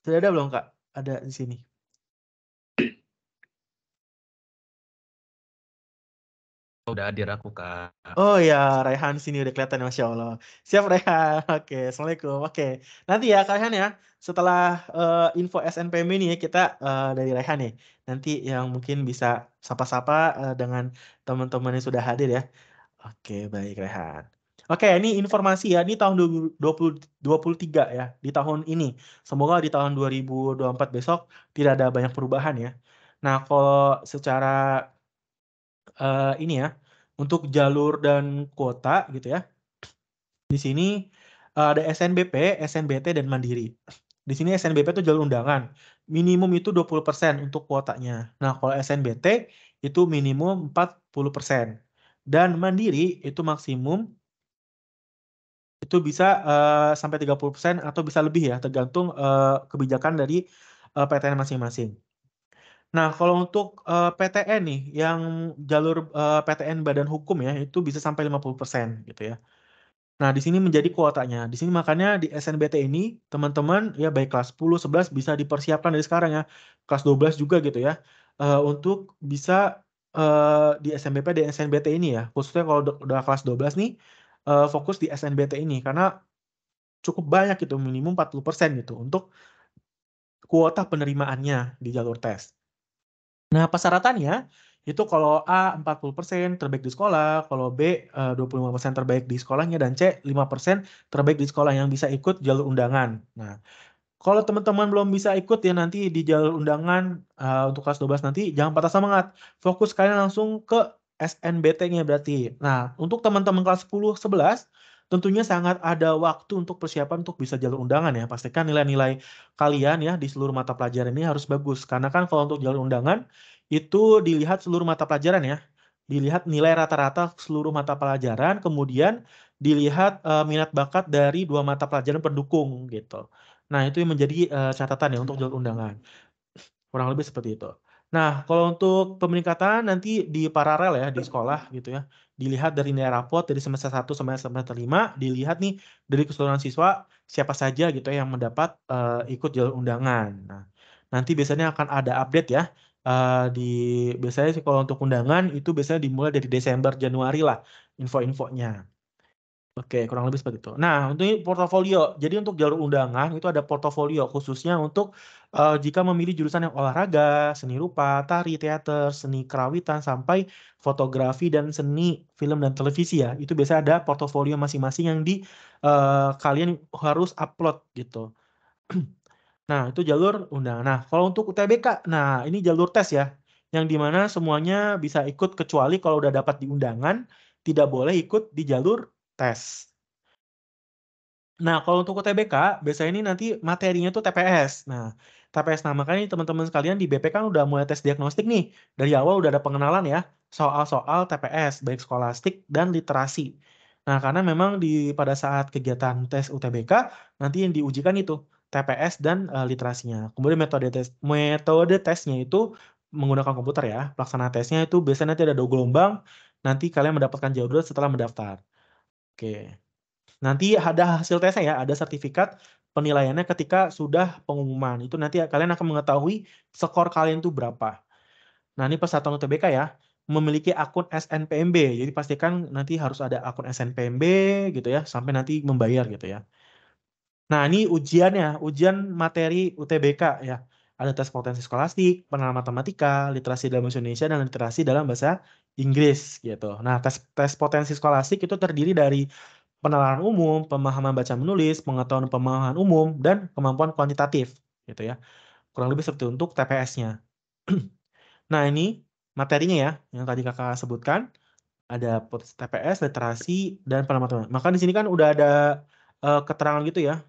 Sudah ada belum Kak? Ada di sini. Udah hadir aku, Kak. Oh ya, Raihan sini udah kelihatan, Masya Allah. Siap Raihan. Oke, Assalamualaikum. Oke, nanti ya Kak Raihan ya, setelah info SNPM ini ya, kita dari Raihan nih. Nanti yang mungkin bisa sapa-sapa dengan teman-teman yang sudah hadir ya. Oke, baik Raihan. Oke, ini informasi ya, ini tahun 2023 ya, di tahun ini. Semoga di tahun 2024 besok tidak ada banyak perubahan ya. Nah, kalau secara ini ya, untuk jalur dan kuota gitu ya. Di sini ada SNBP, SNBT, dan Mandiri. Di sini SNBP itu jalur undangan. Minimum itu 20% untuk kuotanya. Nah, kalau SNBT itu minimum 40%. Dan Mandiri itu maksimum itu bisa sampai 30% atau bisa lebih ya, tergantung kebijakan dari PTN masing-masing. Nah, kalau untuk PTN nih, yang jalur PTN Badan Hukum ya, itu bisa sampai 50% gitu ya. Nah, di sini menjadi kuotanya. Di sini makanya di SNBT ini, teman-teman ya baik kelas 10, 11 bisa dipersiapkan dari sekarang ya. Kelas 12 juga gitu ya. Untuk bisa di SNBP dan SNBT ini ya. Khususnya kalau udah kelas 12 nih, fokus di SNBT ini. Karena cukup banyak gitu, minimum 40% gitu untuk kuota penerimaannya di jalur tes. Nah, persyaratannya Itu kalau A 40% terbaik di sekolah, kalau B 25% terbaik di sekolahnya, dan C 5% terbaik di sekolah yang bisa ikut jalur undangan. Nah, kalau teman-teman belum bisa ikut ya nanti di jalur undangan untuk kelas 12 nanti, jangan patah semangat. Fokus kalian langsung ke SNBT-nya berarti. Nah, untuk teman-teman kelas 10, 11, tentunya sangat ada waktu untuk persiapan untuk bisa jalur undangan ya. Pastikan nilai-nilai kalian ya di seluruh mata pelajaran ini harus bagus. Karena kan kalau untuk jalur undangan, itu dilihat seluruh mata pelajaran ya. Dilihat nilai rata-rata seluruh mata pelajaran, kemudian dilihat minat bakat dari 2 mata pelajaran pendukung gitu. Nah, itu yang menjadi catatan ya untuk jalur undangan. Kurang lebih seperti itu. Nah, kalau untuk pemeningkatan nanti di paralel ya di sekolah gitu ya. Dilihat dari nilai rapot dari semester 1 sampai semester 5, dilihat nih dari keseluruhan siswa siapa saja gitu ya yang mendapat ikut jalur undangan. Nah, nanti biasanya akan ada update ya. Biasanya sih kalau untuk undangan itu biasanya dimulai dari Desember Januari lah info-infonya. Oke, kurang lebih seperti itu. Nah, untuk ini portofolio. Jadi untuk jalur undangan itu ada portofolio khususnya untuk jika memilih jurusan yang olahraga, seni rupa, tari, teater, seni kerawitan, sampai fotografi dan seni film dan televisi ya. Itu biasanya ada portofolio masing-masing yang kalian harus upload gitu. Nah, itu jalur undangan. Nah, kalau untuk UTBK, nah ini jalur tes ya. Yang dimana semuanya bisa ikut kecuali kalau udah dapat di undangan, tidak boleh ikut di jalur tes. Nah, kalau untuk UTBK, biasanya ini nanti materinya tuh TPS. Nah, TPS, nah makanya teman-teman sekalian di BP kan udah mulai tes diagnostik nih. Dari awal udah ada pengenalan ya, soal-soal TPS, baik skolastik dan literasi. Nah, karena memang pada saat kegiatan tes UTBK, nanti yang diujikan itu TPS dan literasinya. Kemudian metode tesnya itu menggunakan komputer ya. Pelaksana tesnya itu biasanya nanti ada 2 gelombang, nanti kalian mendapatkan jadwal setelah mendaftar. Oke. Nanti ada hasil tesnya ya, ada sertifikat penilaiannya ketika sudah pengumuman. Itu nanti kalian akan mengetahui skor kalian itu berapa. Nah, ini persatuan UTBK ya, memiliki akun SNPMB. Jadi pastikan nanti harus ada akun SNPMB gitu ya, sampai nanti membayar gitu ya. Nah, ini ujiannya, ujian materi UTBK ya. Ada tes potensi skolastik, pengenalan matematika, literasi dalam bahasa Indonesia, dan literasi dalam bahasa Inggris gitu. Nah, tes potensi skolastik itu terdiri dari penalaran umum, pemahaman baca menulis, pengetahuan pemahaman umum, dan kemampuan kuantitatif gitu ya. Kurang lebih seperti untuk TPS-nya. Nah, ini materinya ya yang tadi Kakak sebutkan, ada TPS, literasi, dan penalaran. Maka di sini kan udah ada keterangan gitu ya,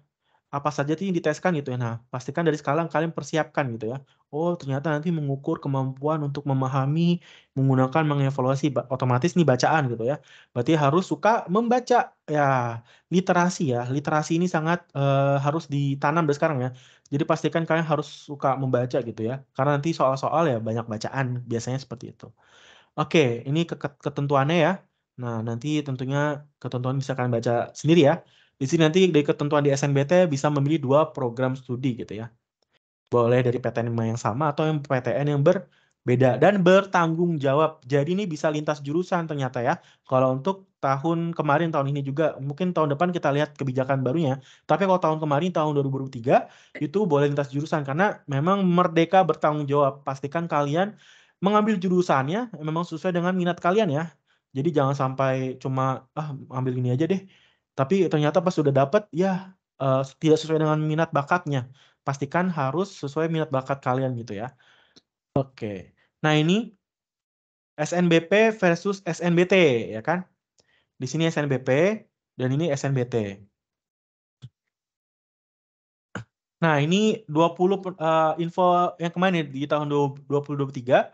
apa saja sih yang diteskan gitu ya. Nah, pastikan dari sekarang kalian persiapkan gitu ya. Oh, ternyata nanti mengukur kemampuan untuk memahami, menggunakan, mengevaluasi otomatis nih bacaan gitu ya. Berarti harus suka membaca ya, literasi ya. Literasi ini sangat harus ditanam dari sekarang ya. Jadi pastikan kalian harus suka membaca gitu ya. Karena nanti soal-soal ya banyak bacaan, biasanya seperti itu. Oke, ini ketentuannya ya. Nah, nanti tentunya ketentuan bisa kalian baca sendiri ya. Di sini nanti dari ketentuan di SNBT bisa memilih 2 program studi gitu ya. Boleh dari PTN yang sama atau yang PTN yang berbeda dan bertanggung jawab. Jadi ini bisa lintas jurusan ternyata ya. Kalau untuk tahun kemarin, tahun ini juga, mungkin tahun depan kita lihat kebijakan barunya. Tapi kalau tahun kemarin, tahun 2023, itu boleh lintas jurusan karena memang merdeka bertanggung jawab. Pastikan kalian mengambil jurusannya memang sesuai dengan minat kalian ya. Jadi jangan sampai cuma ambil ini aja deh. Tapi ternyata pas sudah dapat ya tidak sesuai dengan minat bakatnya. Pastikan harus sesuai minat bakat kalian gitu ya. Oke. Nah, ini SNBP versus SNBT ya kan? Di sini SNBP dan ini SNBT. Nah, ini 20 info yang kemarin di tahun 2023.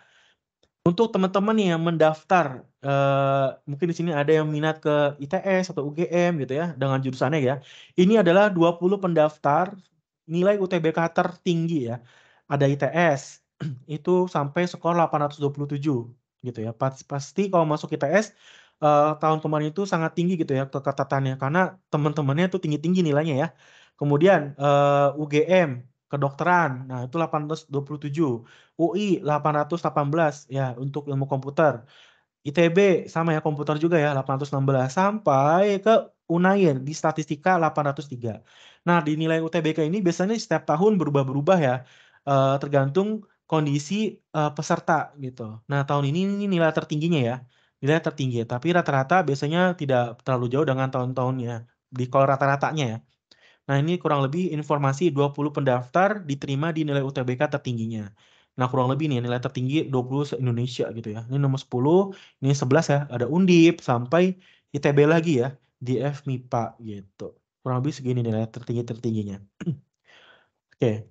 Untuk teman-teman nih yang mendaftar, mungkin di sini ada yang minat ke ITS atau UGM gitu ya, dengan jurusannya ya. Ini adalah 20 pendaftar nilai UTBK tertinggi ya. Ada ITS, itu sampai skor 827 gitu ya. Pasti kalau masuk ITS, tahun kemarin itu sangat tinggi gitu ya keketatannya, karena teman-temannya itu tinggi-tinggi nilainya ya. Kemudian UGM, kedokteran, nah itu 827. UI 818 ya untuk ilmu komputer. ITB sama ya komputer juga ya 816 sampai ke Unair di statistika 803. Nah, di nilai UTBK ini biasanya setiap tahun berubah-berubah ya. Tergantung kondisi peserta gitu. Nah, tahun ini nilai tertingginya ya. Nilai tertinggi, tapi rata-rata biasanya tidak terlalu jauh dengan tahun-tahunnya. Kalau rata-ratanya ya. Nah, ini kurang lebih informasi 20 pendaftar diterima di nilai UTBK tertingginya. Nah, kurang lebih nih nilai tertinggi 20 se-Indonesia gitu ya. Ini nomor 10, ini 11 ya. Ada Undip sampai ITB lagi ya. Di FMIPA gitu. Kurang lebih segini nilai tertingginya. Oke.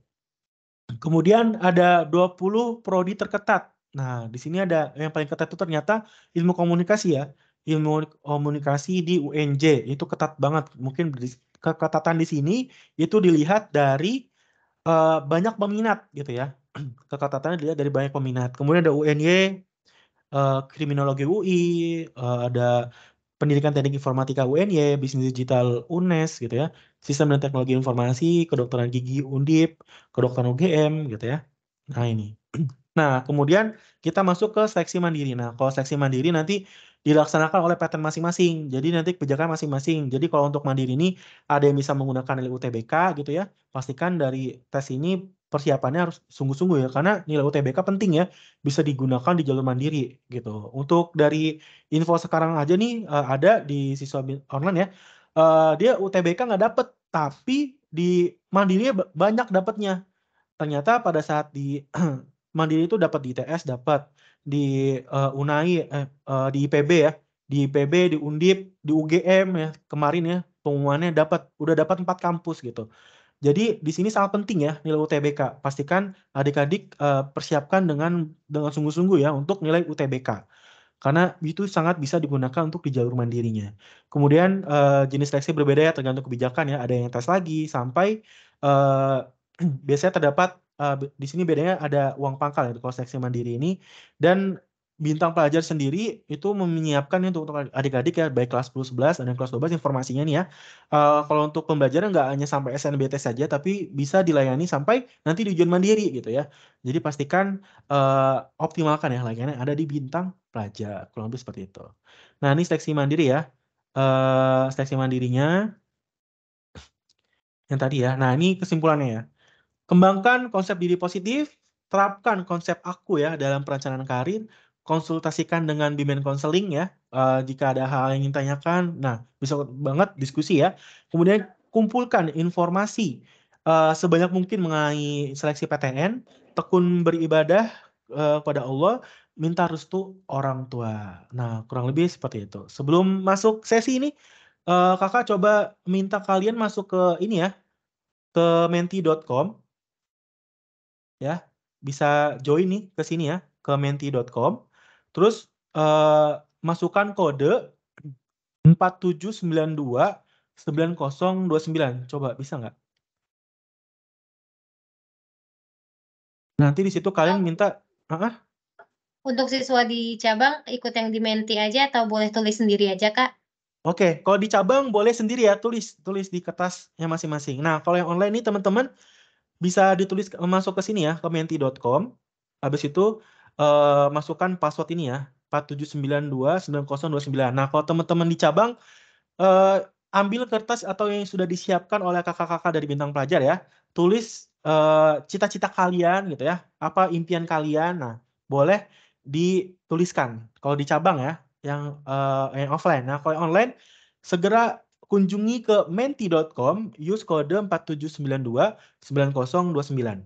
Kemudian ada 20 prodi terketat. Nah, di sini ada yang paling ketat itu ternyata ilmu komunikasi ya. Ilmu komunikasi di UNJ itu ketat banget. Mungkin keketatan di sini itu dilihat dari banyak peminat gitu ya. Keketatannya dilihat dari banyak peminat. Kemudian ada UNY, kriminologi UI, ada pendidikan teknik informatika UNY, bisnis digital UNES gitu ya, sistem dan teknologi informasi, kedokteran gigi Undip, kedokteran UGM gitu ya. Nah ini. Nah, kemudian kita masuk ke seleksi mandiri. Nah, kalau seleksi mandiri nanti dilaksanakan oleh pattern masing-masing. Jadi nanti kebijakan masing-masing. Jadi kalau untuk mandiri ini ada yang bisa menggunakan nilai UTBK gitu ya. Pastikan dari tes ini persiapannya harus sungguh-sungguh ya. Karena nilai UTBK penting ya. Bisa digunakan di jalur mandiri gitu. Untuk dari info sekarang aja nih ada di siswa online ya. Dia UTBK nggak dapet. Tapi di mandirinya banyak dapetnya. Ternyata pada saat di mandiri itu dapat di ITS, dapat di UNAI, di IPB ya, di IPB, di Undip, di UGM ya kemarin ya pengumumannya udah dapat 4 kampus gitu. Jadi di sini sangat penting ya nilai UTBK. Pastikan adik-adik persiapkan dengan sungguh-sungguh ya untuk nilai UTBK. Karena itu sangat bisa digunakan untuk di jalur mandirinya. Kemudian jenis seleksi berbeda ya tergantung kebijakan ya. Ada yang tes lagi sampai biasanya terdapat di sini bedanya ada uang pangkal ya kalau seleksi mandiri ini, dan bintang pelajar sendiri itu menyiapkan untuk adik-adik ya baik kelas 10, 11 dan kelas 12 informasinya nih ya. Kalau untuk pembelajaran nggak hanya sampai SNBT saja tapi bisa dilayani sampai nanti di ujian mandiri gitu ya. Jadi pastikan optimalkan ya layanannya ada di bintang pelajar, kurang lebih seperti itu. Nah, ini seleksi mandiri ya. Seleksi mandirinya yang tadi ya. Nah, ini kesimpulannya ya. Kembangkan konsep diri positif, terapkan konsep aku ya dalam perencanaan karir, konsultasikan dengan bimbingan konseling ya, jika ada hal yang ingin tanyakan, nah bisa banget diskusi ya. Kemudian kumpulkan informasi sebanyak mungkin mengenai seleksi PTN, tekun beribadah kepada Allah, minta restu orang tua. Nah, kurang lebih seperti itu. Sebelum masuk sesi ini, kakak coba minta kalian masuk ke ini ya, ke menti.com. Ya, bisa join nih ke sini ya, ke menti.com. Terus masukkan kode 47929029. Coba bisa nggak? Nanti di situ kalian minta Untuk siswa di cabang ikut yang di Menti aja atau boleh tulis sendiri aja, Kak? Oke, kalau di cabang boleh sendiri ya, tulis di kertasnya masing-masing. Nah, kalau yang online nih teman-teman bisa ditulis masuk ke sini ya, ke menti.com. Habis itu masukkan password ini ya, 47929029. Nah, kalau teman-teman di cabang ambil kertas atau yang sudah disiapkan oleh kakak-kakak dari bintang pelajar ya, tulis cita-cita kalian gitu ya, apa impian kalian. Nah, boleh dituliskan. Kalau di cabang ya, yang offline. Nah, kalau yang online segera kunjungi ke menti.com, use kode 47929029.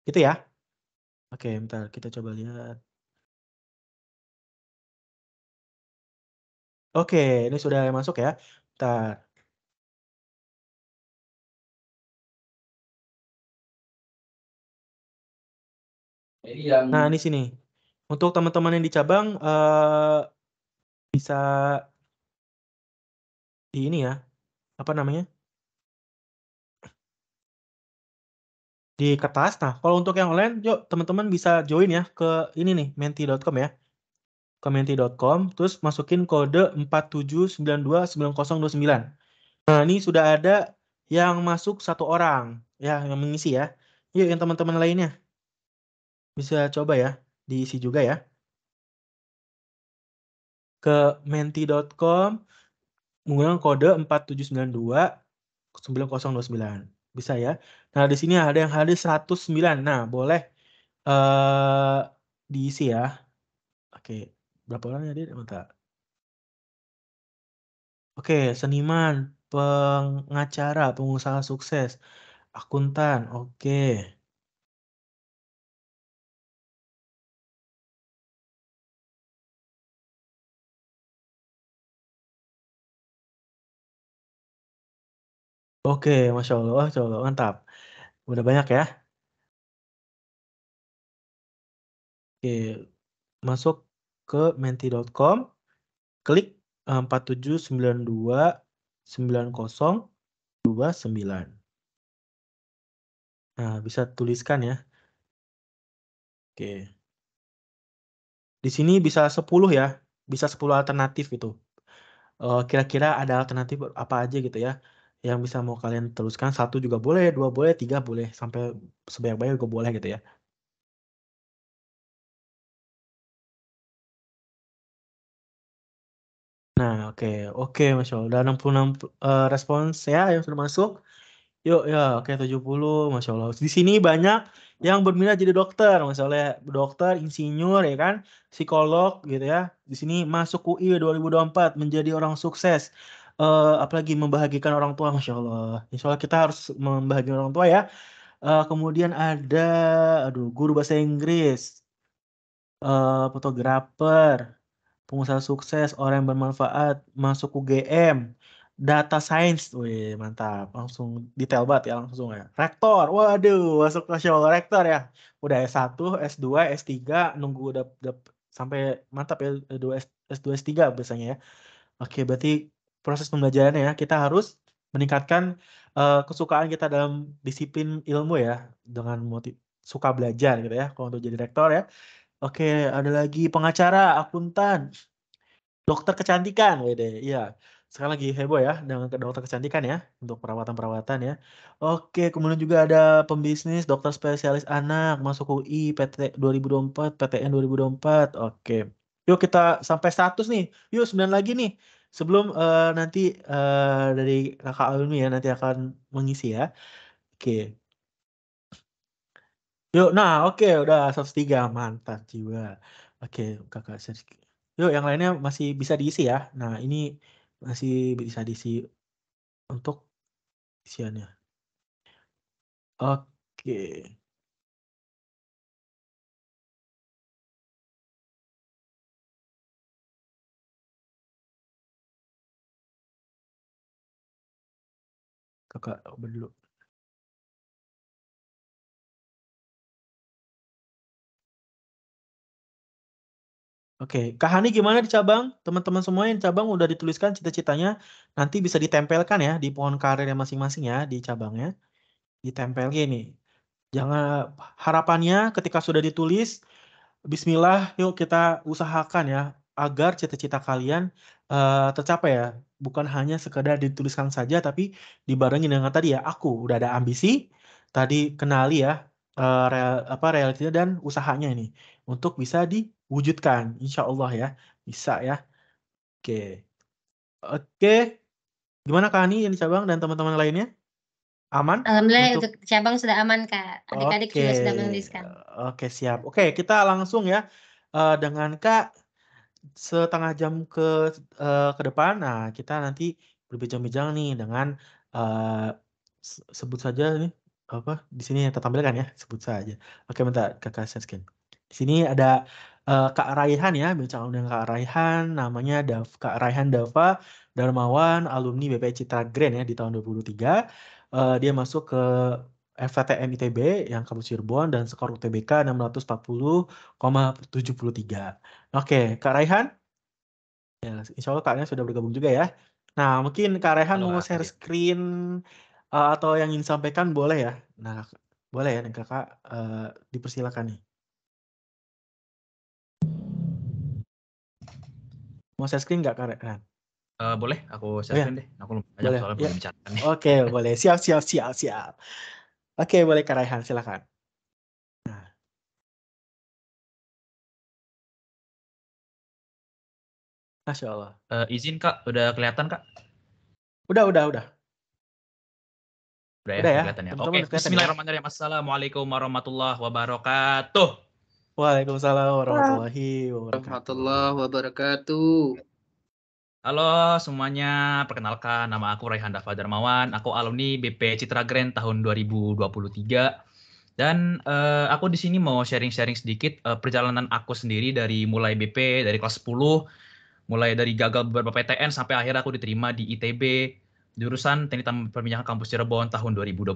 Gitu ya. Oke, bentar kita coba lihat. Oke, ini sudah masuk ya. Bentar. Nah, ini sini. Untuk teman-teman yang di cabang bisa di ini ya. Apa namanya? Di kertas. Nah, kalau untuk yang online, yuk teman-teman bisa join ya ke ini nih, menti.com ya. Ke menti.com, terus masukin kode 47929029. Nah, ini sudah ada yang masuk 1 orang ya, yang mengisi ya. Yuk yang teman-teman lainnya. Bisa coba ya, diisi juga ya. Ke menti.com menggunakan kode 47929029. Bisa ya. Nah, di sini ada yang hadir 109. Nah, boleh diisi ya. Oke, berapa orang hadir? Bentar. Oke, seniman, pengacara, pengusaha sukses, akuntan. Oke. Oke, Masya Allah, mantap. Udah banyak ya. Oke, masuk ke menti.com, klik 47929029. Nah, bisa tuliskan ya. Oke. Di sini bisa 10 ya. Bisa 10 alternatif itu. Kira-kira ada alternatif apa aja gitu ya. Yang bisa mau kalian teruskan. 1 juga boleh, 2 boleh, 3 boleh. Sampai sebanyak-banyak juga boleh gitu ya. Nah, oke, Masya Allah. Udah 66 respons ya yang sudah masuk. Yuk, ya, oke 70, Masya Allah. Di sini banyak yang berminat jadi dokter, Masya Allah. Dokter, insinyur, ya kan, psikolog, gitu ya. Di sini masuk UI 2024 menjadi orang sukses. Apalagi membahagiakan orang tua, Masya Allah. Insya Allah kita harus membahagiakan orang tua ya. Kemudian ada, guru bahasa Inggris, fotografer, pengusaha sukses, orang yang bermanfaat, masuk UGM, data science, wih mantap, langsung detail banget ya langsung ya. Rektor, waduh, masuk ke show rektor ya. Udah S1, S2, S3, nunggu udah sampai mantap ya, S2, S3 biasanya ya. Oke, berarti proses pembelajarannya ya, kita harus meningkatkan kesukaan kita dalam disiplin ilmu ya, dengan suka belajar gitu ya, kalau untuk jadi rektor ya. Oke, ada lagi pengacara, akuntan, dokter kecantikan, wede, iya. Sekarang lagi heboh ya dengan dokter kecantikan ya untuk perawatan-perawatan ya. Oke, kemudian juga ada pembisnis, dokter spesialis anak, masuk UI, PT 2024, PTN 2024. Oke. Yuk kita sampai 100 nih. Yuk 9 lagi nih. Sebelum nanti dari Kakak Almi ya nanti akan mengisi ya. Oke. Yuk, nah oke udah 103, mantap jiwa. Oke, Kakak Sergi. Yuk, yang lainnya masih bisa diisi ya. Nah, ini masih bisa diisi untuk isiannya. Oke. Kakak obat dulu. Oke, Kak Hani gimana di cabang? Teman-teman semua yang di cabang udah dituliskan cita-citanya. Nanti bisa ditempelkan ya di pohon karirnya masing-masing ya di cabangnya. Ditempel gini. Jangan harapannya ketika sudah ditulis, Bismillah, yuk kita usahakan ya agar cita-cita kalian tercapai ya. Bukan hanya sekedar dituliskan saja, tapi dibarengi dengan tadi ya, aku udah ada ambisi, tadi kenali ya realitinya dan usahanya ini untuk bisa diwujudkan, insya Allah ya, bisa ya. Oke, oke. Gimana Kak Ani yang di cabang dan teman-teman lainnya? Aman? Alhamdulillah Untuk untuk cabang sudah aman, Kak. Adik-adik Oke, juga sudah menuliskan. oke siap. Oke, kita langsung ya dengan Kak setengah jam ke depan. Nah, kita nanti berbincang-bincang nih dengan eh, sebut saja nih apa di sini yang tertampilkan ya, sebut saja. Oke, bentar Kakak share screen. Di sini ada Kak Raihan ya, bincang dengan Kak Raihan, namanya Kak Raihan Dava Darmawan, alumni BPI Citra Grand ya di tahun 2023. Dia masuk ke FTTM ITB yang kampus Cirebon dan skor UTBK 640,73. Oke, Kak Raihan, ya, insya Allah Kak Raihan sudah bergabung juga ya. Nah, mungkin Kak Raihan Halo mau Kak, share hadir. screen atau yang ingin disampaikan boleh ya. Nah, boleh ya, nih Kakak dipersilakan nih. Mau share screen nggak Kak Raihan? Boleh, aku Oh share ya, screen deh. Aku lupa aja boleh. soalnya Ya. belum dicatat nih. Oke, boleh. Siap, siap, siap, siap. Oke, boleh Kak Raihan, silakan. Nah, Masya Allah. Izin Kak, udah kelihatan Kak? Udah. Udah ya, Udah ya, kelihatan ya. teman-teman Oke, udah kelihatan ya? bismillahirrahmanirrahim. Assalamualaikum warahmatullahi wabarakatuh. Waalaikumsalam warahmatullahi wabarakatuh. Warahmatullahi wabarakatuh. Halo semuanya, perkenalkan nama aku Raihan Dava Darmawan. Aku alumni BP Citra Grand tahun 2023. Dan aku di sini mau sharing-sharing sedikit perjalanan aku sendiri dari mulai BP dari kelas 10, mulai dari gagal beberapa PTN sampai akhirnya aku diterima di ITB jurusan Teknik Perminyakan Kampus Cirebon tahun 2023.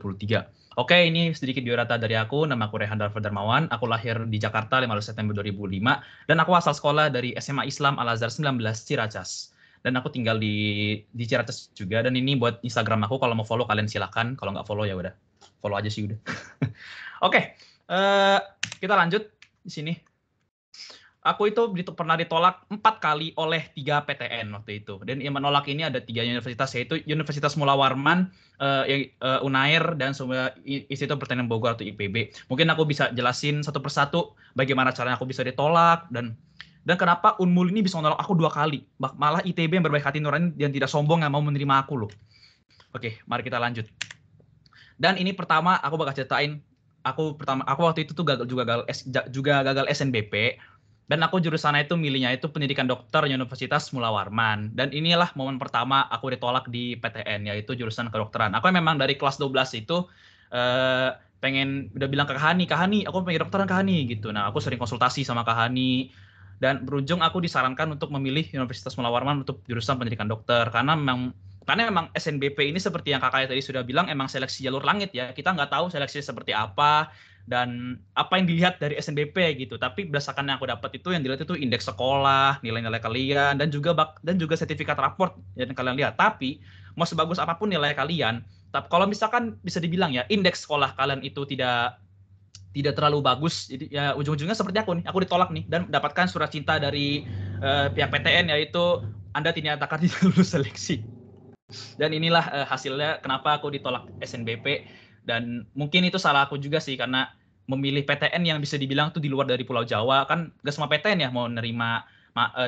Oke, ini sedikit biodata dari aku. Nama aku Raihan Dava Darmawan. Aku lahir di Jakarta 15 September 2005 dan aku asal sekolah dari SMA Islam Al Azhar 19 Ciracas. Dan aku tinggal di Ciracas juga. Dan ini buat Instagram aku, kalau mau follow kalian silakan. Kalau nggak follow ya udah, follow aja sih udah. Oke, kita lanjut di sini. Aku itu pernah ditolak 4 kali oleh 3 PTN waktu itu. Dan yang menolak ini ada 3 universitas, yaitu Universitas Mula Warman, Unair, dan Institut Pertanian Bogor atau IPB. Mungkin aku bisa jelasin satu persatu bagaimana caranya aku bisa ditolak dan kenapa Unmul ini bisa menolak aku 2 kali. Malah ITB yang berbaik hati nurani dan tidak sombong yang mau menerima aku loh. Oke, mari kita lanjut. Dan ini pertama aku bakal ceritain. Aku waktu itu tuh juga gagal SNBP. Dan aku jurusannya itu milihnya itu pendidikan dokter Universitas Mula Warman. Dan inilah momen pertama aku ditolak di PTN, yaitu jurusan kedokteran. Aku memang dari kelas 12 itu udah bilang ke Kak Hani, aku pengen kedokteran Kak Hani gitu. Nah, aku sering konsultasi sama Kak Hani. Dan berujung aku disarankan untuk memilih Universitas Mula Warman untuk jurusan pendidikan dokter. Karena memang SNBP ini seperti yang kakak tadi sudah bilang, emang seleksi jalur langit ya. Kita nggak tahu seleksi seperti apa dan apa yang dilihat dari SNBP gitu. Tapi berdasarkan yang aku dapat itu, yang dilihat itu indeks sekolah, nilai-nilai kalian, dan juga sertifikat raport yang kalian lihat. Tapi mau sebagus apapun nilai kalian, tapi kalau misalkan bisa dibilang ya indeks sekolah kalian itu tidak terlalu bagus, jadi ya ujung-ujungnya seperti aku ditolak nih dan mendapatkan surat cinta dari pihak PTN, yaitu Anda dinyatakan tidak lulus seleksi. Dan inilah hasilnya kenapa aku ditolak SNBP. Dan mungkin itu salah aku juga sih, karena memilih PTN yang bisa dibilang tuh di luar dari Pulau Jawa. Kan gak semua PTN ya mau nerima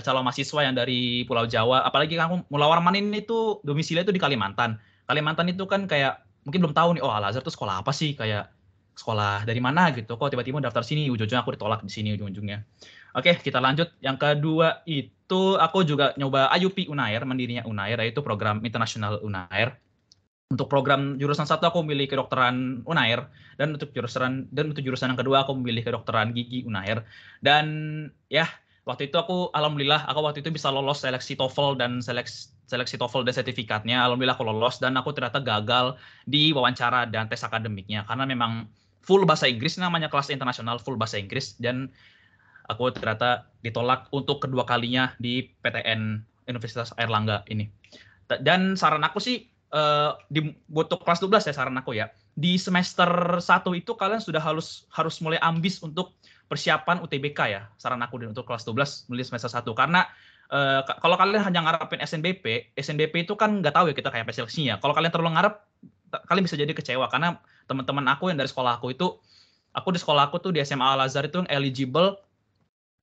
calon mahasiswa yang dari Pulau Jawa. Apalagi aku Mula Warman ini tuh domisilinya itu di Kalimantan. Kalimantan itu kan kayak mungkin belum tahu nih, oh Al Azhar tuh sekolah apa sih, kayak sekolah dari mana gitu, kok tiba-tiba daftar sini, ujung-ujungnya aku ditolak di sini ujung-ujungnya. Oke, kita lanjut. Yang kedua itu aku juga nyoba IUP Unair, mandirinya Unair, yaitu program internasional Unair. Untuk program jurusan 1 aku memilih kedokteran Unair, dan untuk jurusan yang kedua aku memilih kedokteran gigi Unair. Dan ya, waktu itu alhamdulillah aku waktu itu bisa lolos seleksi TOEFL dan seleksi TOEFL dan sertifikatnya. Alhamdulillah aku lolos, dan aku ternyata gagal di wawancara dan tes akademiknya karena memang full bahasa Inggris, namanya kelas internasional full bahasa Inggris, dan aku ternyata ditolak untuk kedua kalinya di PTN Universitas Airlangga ini. Dan saran aku sih untuk kelas 12 ya, saran aku ya, di semester 1 itu kalian sudah harus mulai ambis untuk persiapan UTBK ya, saran aku untuk kelas 12 mulai semester 1. Karena kalau kalian hanya ngarepin SNBP itu kan nggak tahu ya kita kayak apa seleksinya. Kalau kalian terlalu ngarep, kalian bisa jadi kecewa, karena teman-teman aku yang dari sekolah aku itu, di sekolah aku tuh di SMA Al Azhar itu yang eligible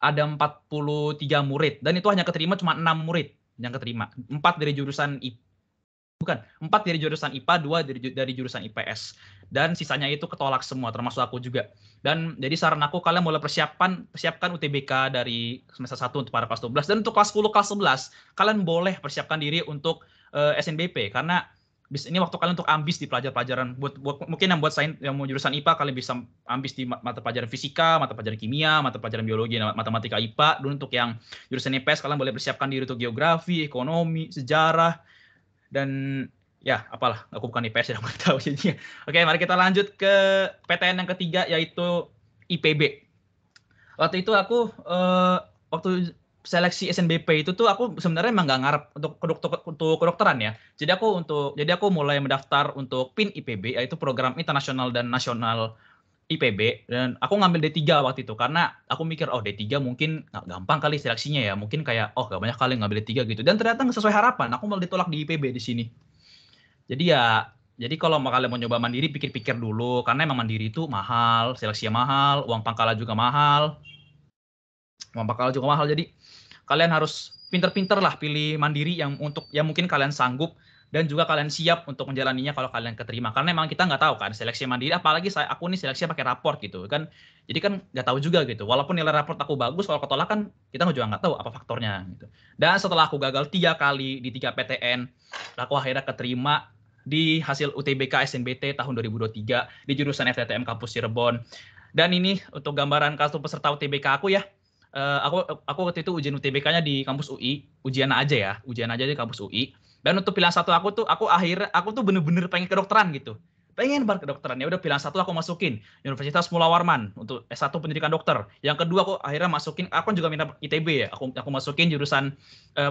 ada 43 murid, dan itu hanya keterima cuma 6 murid yang keterima. 4 dari jurusan IPA, 2 dari jurusan IPS, dan sisanya itu ketolak semua, termasuk aku juga. Dan jadi saran aku, kalian mulai persiapkan UTBK dari semester 1 untuk para kelas 12, dan untuk kelas 10, kelas 11 kalian boleh persiapkan diri untuk SNBP, karena ini waktu kalian untuk ambis di pelajaran mungkin yang mau jurusan IPA, kalian bisa ambis di mata pelajaran fisika, mata pelajaran kimia, mata pelajaran biologi, matematika IPA. Dan untuk yang jurusan IPS, kalian boleh persiapkan diri untuk geografi, ekonomi, sejarah, dan ya apalah, aku bukan IPS ya, nggak tahu jadinya. Oke, mari kita lanjut ke PTN yang ketiga, yaitu IPB. Waktu itu aku waktu seleksi SNBP itu tuh aku sebenarnya emang nggak ngarep untuk kedokteran ya. Jadi aku mulai mendaftar untuk PIN IPB, yaitu program internasional dan nasional IPB, dan aku ngambil D3 waktu itu karena aku mikir D3 mungkin nggak gampang kali seleksinya ya, mungkin kayak nggak banyak kali ngambil D3 gitu, dan ternyata nggak sesuai harapan, aku malah ditolak di IPB di sini. Jadi kalau kalian mau nyoba mandiri, pikir-pikir dulu, karena emang mandiri itu mahal, seleksinya mahal, uang pangkalan juga mahal. Jadi kalian harus pinter-pinter lah pilih mandiri yang mungkin kalian sanggup dan juga kalian siap untuk menjalaninya kalau kalian keterima. Karena memang kita nggak tahu kan seleksi mandiri, apalagi aku nih seleksi pakai raport gitu kan. Jadi kan nggak tahu juga gitu. Walaupun nilai raport aku bagus, kalau ketolak kan kita juga nggak tahu apa faktornya gitu. Dan setelah aku gagal 3 kali di 3 PTN, aku akhirnya keterima di hasil UTBK SNBT tahun 2023 di jurusan FTTM kampus Cirebon. Dan ini untuk gambaran kartu peserta UTBK aku ya. Aku waktu itu ujian UTBK-nya di kampus UI, ujian aja di kampus UI. Dan untuk pilihan 1 aku tuh bener-bener pengen kedokteran gitu. Pengen banget kedokteran. Ya udah pilihan 1 aku masukin Universitas Mula Warman untuk S1 pendidikan dokter. Yang kedua aku akhirnya masukin, aku juga minta ITB ya. Aku masukin jurusan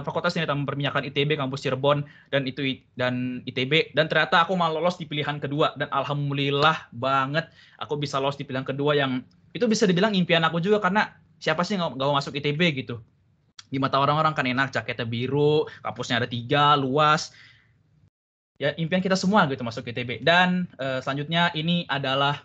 Fakultas Teknik Perminyakan ITB kampus Cirebon dan ITB, dan ternyata aku malah lolos di pilihan kedua, dan alhamdulillah banget aku bisa lolos di pilihan kedua yang itu bisa dibilang impian aku juga, karena siapa sih nggak mau masuk ITB gitu. Di mata orang-orang kan enak, jaketnya biru, kampusnya ada 3, luas. Ya impian kita semua gitu masuk ITB. Dan selanjutnya ini adalah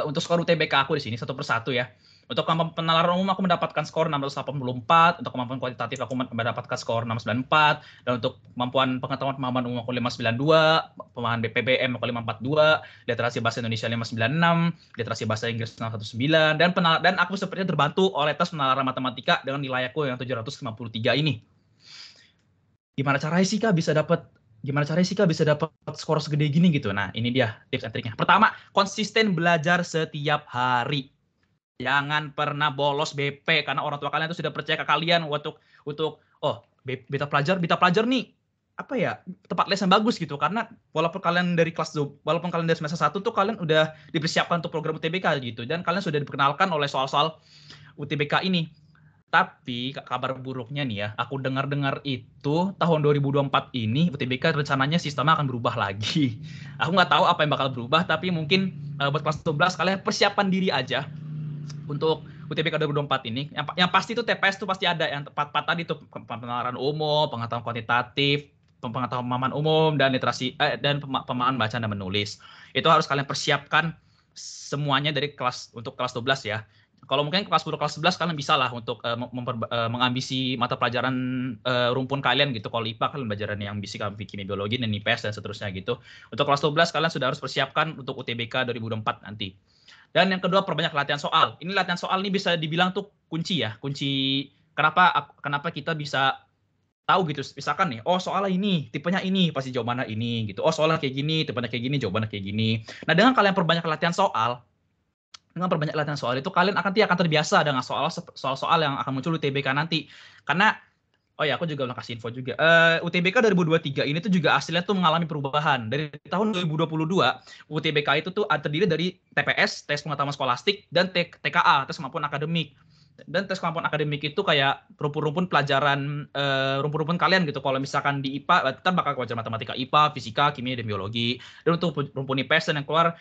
untuk skor UTBK aku di sini 1 per 1 ya. Untuk kemampuan penalaran umum aku mendapatkan skor 684, untuk kemampuan kualitatif aku mendapatkan skor 694, dan untuk kemampuan pengetahuan pemahaman umum aku 592, pemahaman BPBM aku 542, literasi bahasa Indonesia 596, literasi bahasa Inggris 619, dan aku sepertinya terbantu oleh tes penalaran matematika dengan nilai aku yang 753 ini. Gimana caranya sih Kak bisa dapat skor segede gini gitu? Nah, ini dia tips and triknya. Pertama, konsisten belajar setiap hari. Jangan pernah bolos BP, karena orang tua kalian tuh sudah percaya ke kalian untuk beta pelajar nih apa ya, tempat les yang bagus gitu, karena walaupun kalian dari semester 1 tuh kalian udah dipersiapkan untuk program UTBK gitu, dan kalian sudah diperkenalkan oleh soal-soal UTBK ini. Tapi kabar buruknya nih ya, aku dengar itu tahun 2024 ini UTBK rencananya sistemnya akan berubah lagi. Aku nggak tahu apa yang bakal berubah, tapi mungkin buat kelas 12 kalian persiapan diri aja untuk UTBK 2024 ini. Yang pasti itu TPS tuh pasti ada, yang 4 tadi tuh, penalaran umum, pengetahuan kuantitatif, pengetahuan pemahaman umum, dan literasi dan pemahaman baca dan menulis. Itu harus kalian persiapkan semuanya dari untuk kelas 12 ya. Kalau mungkin kelas 10, kelas 11 kalian bisa lah untuk mengambisi mata pelajaran rumpun kalian gitu. Kalau IPA kalian belajaran yang ambisi kimia biologi dan IPS dan seterusnya gitu. Untuk kelas 12 kalian sudah harus persiapkan untuk UTBK 2024 nanti. Dan yang kedua, perbanyak latihan soal. Ini latihan soal ini bisa dibilang tuh kunci ya. Kunci kenapa kita bisa tahu gitu. Misalkan nih, soalnya ini, tipenya ini, pasti jawabannya ini gitu. Soalnya kayak gini, tipenya kayak gini, jawabannya kayak gini. Nah, dengan kalian perbanyak latihan soal itu kalian akan terbiasa dengan soal-soal yang akan muncul di UTBK nanti. Karena aku juga udah kasih info juga. UTBK 2023 ini tuh juga hasilnya tuh mengalami perubahan. Dari tahun 2022, UTBK itu tuh terdiri dari TPS, tes pengetahuan skolastik, dan TKA, tes kemampuan akademik. Dan tes kemampuan akademik itu kayak rumpun-rumpun pelajaran, rumpun-rumpun kalian gitu. Kalau misalkan di IPA, kita bakal pelajaran matematika IPA, fisika, kimia, dan biologi. Dan untuk rumpun IPS yang keluar,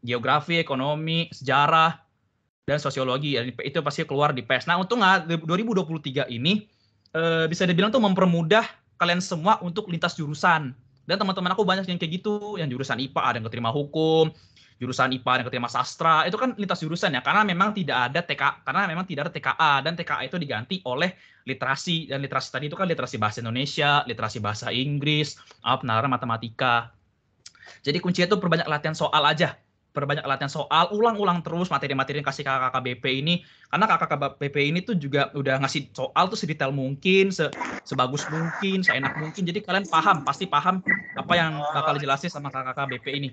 geografi, ekonomi, sejarah, dan sosiologi. Itu pasti keluar di PES. Nah, untungnya 2023 ini, bisa dibilang tuh mempermudah kalian semua untuk lintas jurusan. Dan teman-teman aku banyak yang kayak gitu, yang jurusan IPA ada yang keterima hukum, jurusan IPA ada yang keterima sastra. Itu kan lintas jurusan ya, karena memang tidak ada TKA, dan TKA itu diganti oleh literasi, dan literasi tadi itu kan literasi bahasa Indonesia, literasi bahasa Inggris, penalaran matematika. Jadi kuncinya itu perbanyak latihan soal aja. Perbanyak latihan soal, ulang-ulang terus materi-materi yang kasih kakak KBP ini, karena kakak KBP ini tuh juga udah ngasih soal tuh sedetail mungkin, sebagus mungkin, seenak mungkin, jadi kalian pasti paham apa yang bakal dijelasin sama kakak KBP ini.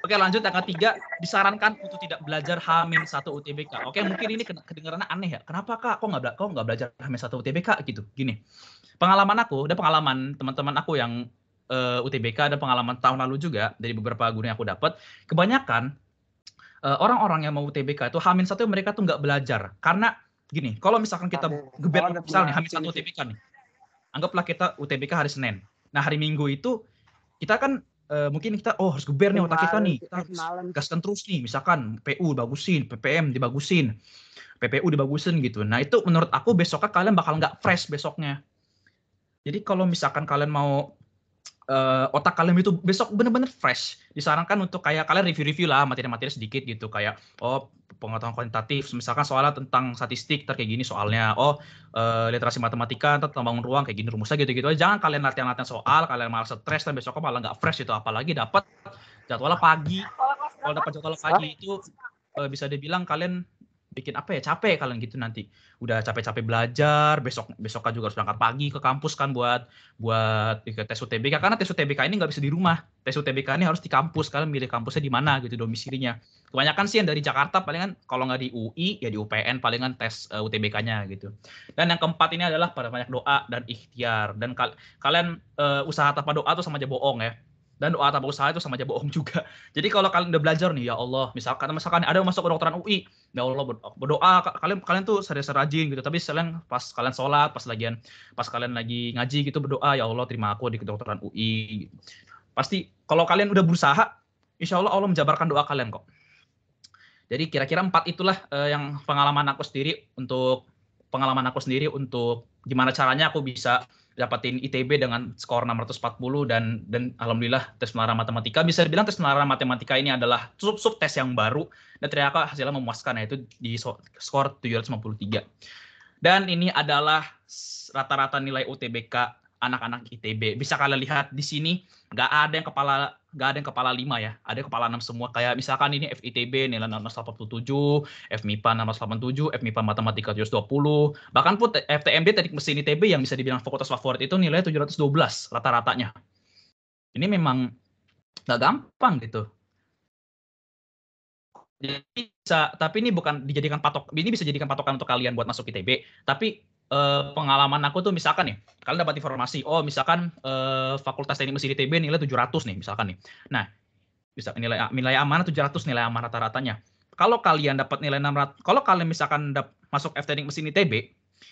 Oke, lanjut yang ketiga, disarankan untuk tidak belajar H-1 UTBK. Oke, mungkin ini kedengarannya aneh ya, kenapa Kak, kok nggak belajar H-1 UTBK gitu, gini. Pengalaman aku dan pengalaman teman-teman aku yang UTBK dan pengalaman tahun lalu juga dari beberapa guru yang aku dapat, kebanyakan orang-orang yang mau UTBK itu H-1 mereka tuh nggak belajar, karena gini, kalau misalkan kita geber misalnya H-1 UTBK nih, anggaplah kita UTBK hari Senin, nah hari Minggu itu kita kan mungkin kita harus geber nih otak kita nih, kita harus gaskan terus nih, misalkan PU dibagusin, PPM dibagusin, PPU dibagusin gitu. Nah itu menurut aku besoknya kalian bakal nggak fresh besoknya. Jadi kalau misalkan kalian mau otak kalian itu besok bener-bener fresh. Disarankan untuk kayak kalian review-review lah materi-materi sedikit gitu, kayak pengetahuan kuantitatif, misalkan soalnya tentang statistik kayak gini soalnya, literasi matematika tentang bangun ruang kayak gini rumusnya gitu-gitu aja. Jangan kalian latihan-latihan soal, kalian malah stres dan besoknya malah nggak fresh itu, apalagi dapat jadwalnya pagi. Kalau dapat jadwal pagi itu bisa dibilang kalian bikin apa ya, capek kalian gitu nanti. Udah capek-capek belajar, besoknya juga harus berangkat pagi ke kampus kan buat ikut tes UTBK, karena tes UTBK ini nggak bisa di rumah. Tes UTBK ini harus di kampus, kalian milih kampusnya di mana gitu, domisilinya. Kebanyakan sih yang dari Jakarta palingan, kalau nggak di UI ya di UPN palingan tes UTBK-nya gitu. Dan yang keempat ini adalah pada banyak doa dan ikhtiar. Dan kalian usaha tanpa doa tuh sama aja bohong ya. Dan doa tanpa usaha itu sama aja bohong juga. Jadi kalau kalian udah belajar nih, ya Allah, misalkan ada yang masuk kedokteran UI, ya Allah berdoa, kalian tuh rajin gitu, tapi pas kalian sholat, pas kalian lagi ngaji gitu berdoa, ya Allah terima aku di kedokteran UI. Pasti kalau kalian udah berusaha, insya Allah menjabarkan doa kalian kok. Jadi kira-kira 4 itulah yang pengalaman aku sendiri untuk gimana caranya aku bisa dapatin ITB dengan skor 640 dan alhamdulillah tes penalaran matematika, bisa dibilang tes penalaran matematika ini adalah sub tes yang baru dan ternyata hasilnya memuaskan, yaitu di skor 753. Dan ini adalah rata-rata nilai UTBK anak-anak ITB. Bisa kalian lihat di sini nggak ada yang kepala 5 ya, ada yang kepala 6 semua. Kayak misalkan ini FITB nilai 687, FMIPA 687, FMIPA matematika 720, bahkan pun FTMD teknik mesin ITB yang bisa dibilang fakultas favorit itu nilai 712 rata-ratanya. Ini memang nggak gampang gitu. Jadi tapi ini bukan dijadikan ini bisa dijadikan patokan untuk kalian buat masuk ITB, tapi pengalaman aku tuh misalkan nih, kalian dapat informasi, misalkan Fakultas Teknik Mesin ITB nilai 700 nih misalkan nih. Nah, bisa nilai aman 700 nilai aman rata-ratanya. Kalau kalian dapat nilai 600, kalau kalian misalkan masuk Teknik Mesin ITB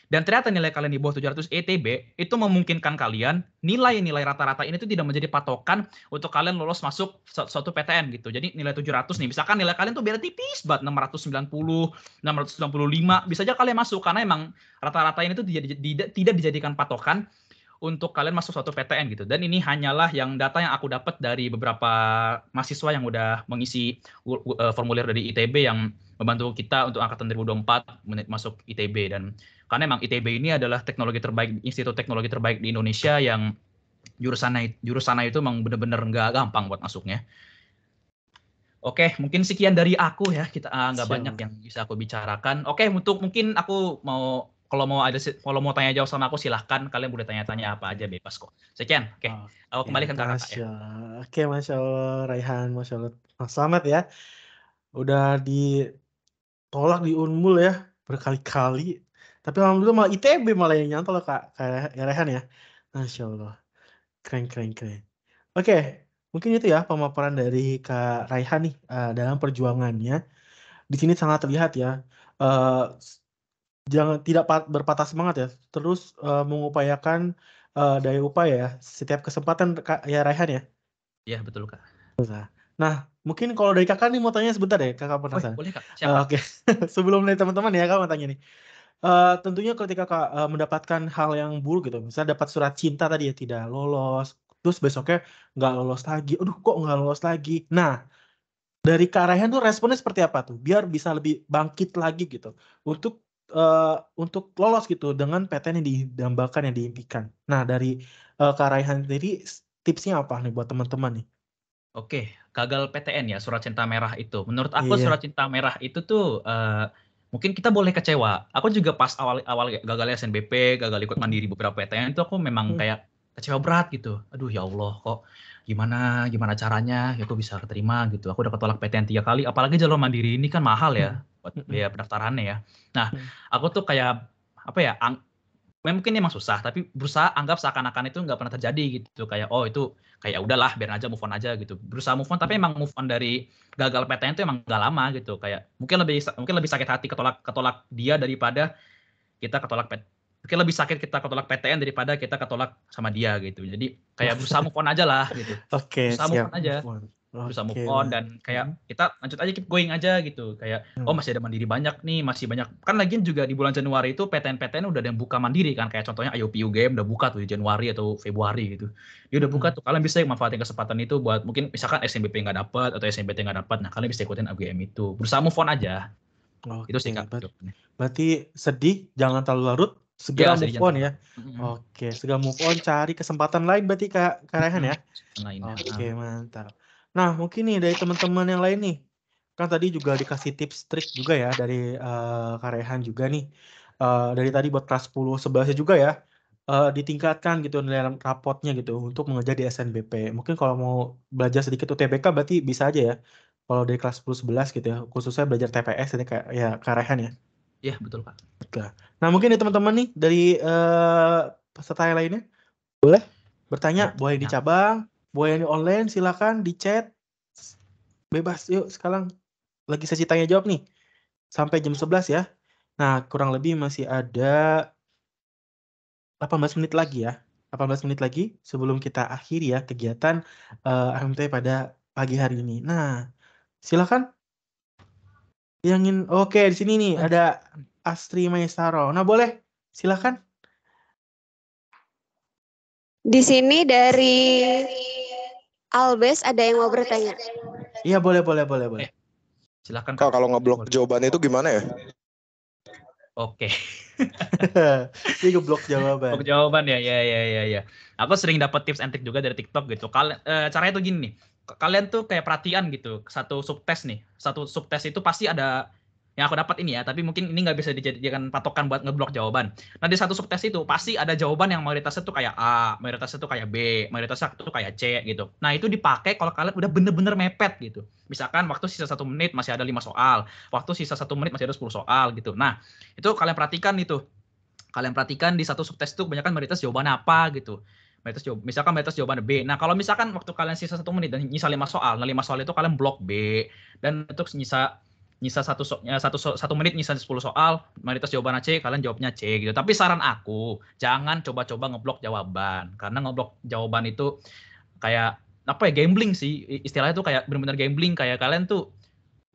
dan ternyata nilai kalian di bawah 700 ITB, itu memungkinkan kalian nilai-nilai rata-rata ini tuh tidak menjadi patokan untuk kalian lolos masuk suatu PTN gitu. Jadi nilai 700 nih, misalkan nilai kalian tuh beda tipis banget, 690, 695, bisa aja kalian masuk karena emang rata-rata ini tuh tidak dijadikan patokan untuk kalian masuk suatu PTN gitu. Dan ini hanyalah data yang aku dapat dari beberapa mahasiswa yang udah mengisi formulir dari ITB yang membantu kita untuk angkatan 2024 masuk ITB. Dan karena emang ITB ini adalah institut teknologi terbaik di Indonesia yang jurusannya itu emang bener-bener nggak gampang buat masuknya. Oke, mungkin sekian dari aku ya. Kita nggak banyak yang bisa aku bicarakan. Oke, mungkin aku kalau mau tanya jawab sama aku silahkan, kalian boleh tanya-tanya apa aja, bebas kok. Sekian, oke. Aku kembalikan ke kakak ya. Oke, Masya Allah, Raihan, Masya Allah. Mas Slamet ya, udah ditolak di Unmul ya, berkali-kali. Tapi alhamdulillah malah ITB malah yang nyantol Kak Raihan ya. Masya Allah, keren. Oke, mungkin itu ya pemaparan dari Kak Raihan nih dalam perjuangannya. Di sini sangat terlihat ya, jangan tidak berpatah semangat ya, terus mengupayakan daya upaya ya, setiap kesempatan ya Raihan ya. Iya betul Kak. Nah mungkin kalau dari kakak nih mau tanya sebentar deh, kakak penasaran. Boleh Kak, siapa? Oke. Sebelum dari teman-teman ya, kakak mau tanya nih. Tentunya ketika kakak mendapatkan hal yang buruk gitu, misalnya dapat surat cinta tadi ya tidak lolos, terus besoknya nggak lolos lagi, aduh kok nggak lolos lagi. Nah dari Kak Raihan tuh responnya seperti apa tuh, biar bisa lebih bangkit lagi gitu untuk lolos gitu dengan PTN yang didambakan, yang diimpikan. Nah dari Kak Raihan sendiri tipsnya apa nih buat teman-teman nih? Oke, gagal PTN ya, surat cinta merah itu. Menurut aku surat cinta merah itu tuh mungkin kita boleh kecewa. Aku juga pas awal gagal SNBP, gagal ikut mandiri beberapa PTN itu aku memang kayak kecewa berat gitu. Aduh ya Allah, kok gimana caranya ya aku bisa keterima gitu. Aku udah ketolak PTN 3 kali, apalagi jalur mandiri ini kan mahal ya buat biaya pendaftarannya ya. Nah, aku tuh kayak apa ya? Mungkin emang susah, tapi berusaha anggap seakan-akan itu nggak pernah terjadi gitu. Kayak itu kayak udahlah biar aja move on aja gitu. Berusaha move on, tapi emang move on dari gagal PTN itu emang nggak lama gitu. Kayak mungkin lebih sakit hati ketolak dia daripada kita ketolak mungkin lebih sakit kita ketolak PTN daripada kita ketolak sama dia gitu. Jadi kayak berusaha move on aja lah gitu. Oke, berusaha siap. move on aja. susah move Oke, on baik. dan kayak kita lanjut aja keep going aja gitu. Kayak oh masih ada mandiri banyak nih, masih banyak. Kan lagian juga di bulan Januari itu PTN-PTN udah ada yang buka mandiri kan, kayak contohnya IOP UGM udah buka tuh di Januari atau Februari gitu. Dia udah buka tuh, kalian bisa manfaatin kesempatan itu buat mungkin misalkan SNBP nggak dapat atau SNBT nggak dapat, nah kalian bisa ikutin UGM itu. Berusaha move on aja. Itu sih Kak. Berarti sedih jangan terlalu larut, Ya, segera move sedih on jangan ya. Oke, segera move on, cari kesempatan lain berarti Kak Raihan ya. Oke, mantap. Nah, mungkin nih dari teman-teman yang lain nih, kan tadi juga dikasih tips trik juga ya dari Kak Raihan juga nih. Dari tadi buat kelas 10, 11 juga ya, ditingkatkan gitu nilai rapotnya gitu untuk mengejar di SNBP. Mungkin kalau mau belajar sedikit UTBK berarti bisa aja ya. Kalau dari kelas 10, 11 gitu ya, khususnya belajar TPS ini kayak ya Kak Raihan ya. Iya, betul Kak. Oke. Nah, mungkin nih teman-teman nih dari peserta yang lainnya boleh bertanya, boleh di cabang, boleh di online, silakan di chat. Bebas, yuk sekarang lagi sesi tanya jawab nih. Sampai jam 11 ya. Nah, kurang lebih masih ada 18 menit lagi ya. 18 menit lagi sebelum kita akhiri ya kegiatan RMT pada pagi hari ini. Nah, silakan. Yang ingin, oke di sini nih ada Astri Maesaro. Nah, boleh silakan. Di sini dari Albes ada yang mau bertanya. Iya, boleh. Silakan Kak, kalau ngeblok jawaban itu gimana ya? Oke. Ini ngeblok jawaban. Blok jawaban ya. Aku sering dapat tips and trick juga dari TikTok gitu. Caranya tuh gini nih. Kalian tuh kayak perhatian gitu. Satu subtes nih. Satu subtes itu pasti ada yang aku dapat ini ya, tapi mungkin ini nggak bisa dijadikan patokan buat ngeblok jawaban. Nah, di satu subtes itu pasti ada jawaban yang mayoritasnya tuh kayak A, mayoritasnya tuh kayak B, mayoritasnya tuh kayak C gitu. Nah, itu dipakai kalau kalian udah bener-bener mepet gitu. Misalkan waktu sisa 1 menit masih ada 5 soal, waktu sisa 1 menit masih ada 10 soal gitu. Nah, itu kalian perhatikan itu. Kalian perhatikan di satu subtes itu kebanyakan mayoritas jawaban apa gitu. Misalkan mayoritas jawaban B. Nah, kalau misalkan waktu kalian sisa 1 menit dan nyisa 5 soal, nah 5 soal itu kalian blok B, dan untuk nyisa 1 menit nyisa 10 soal, mayoritas jawaban C, kalian jawabnya C gitu. Tapi saran aku, jangan coba-coba ngeblok jawaban. Karena ngeblok jawaban itu kayak apa ya, gambling sih. Istilahnya tuh kayak benar-benar gambling, kayak kalian tuh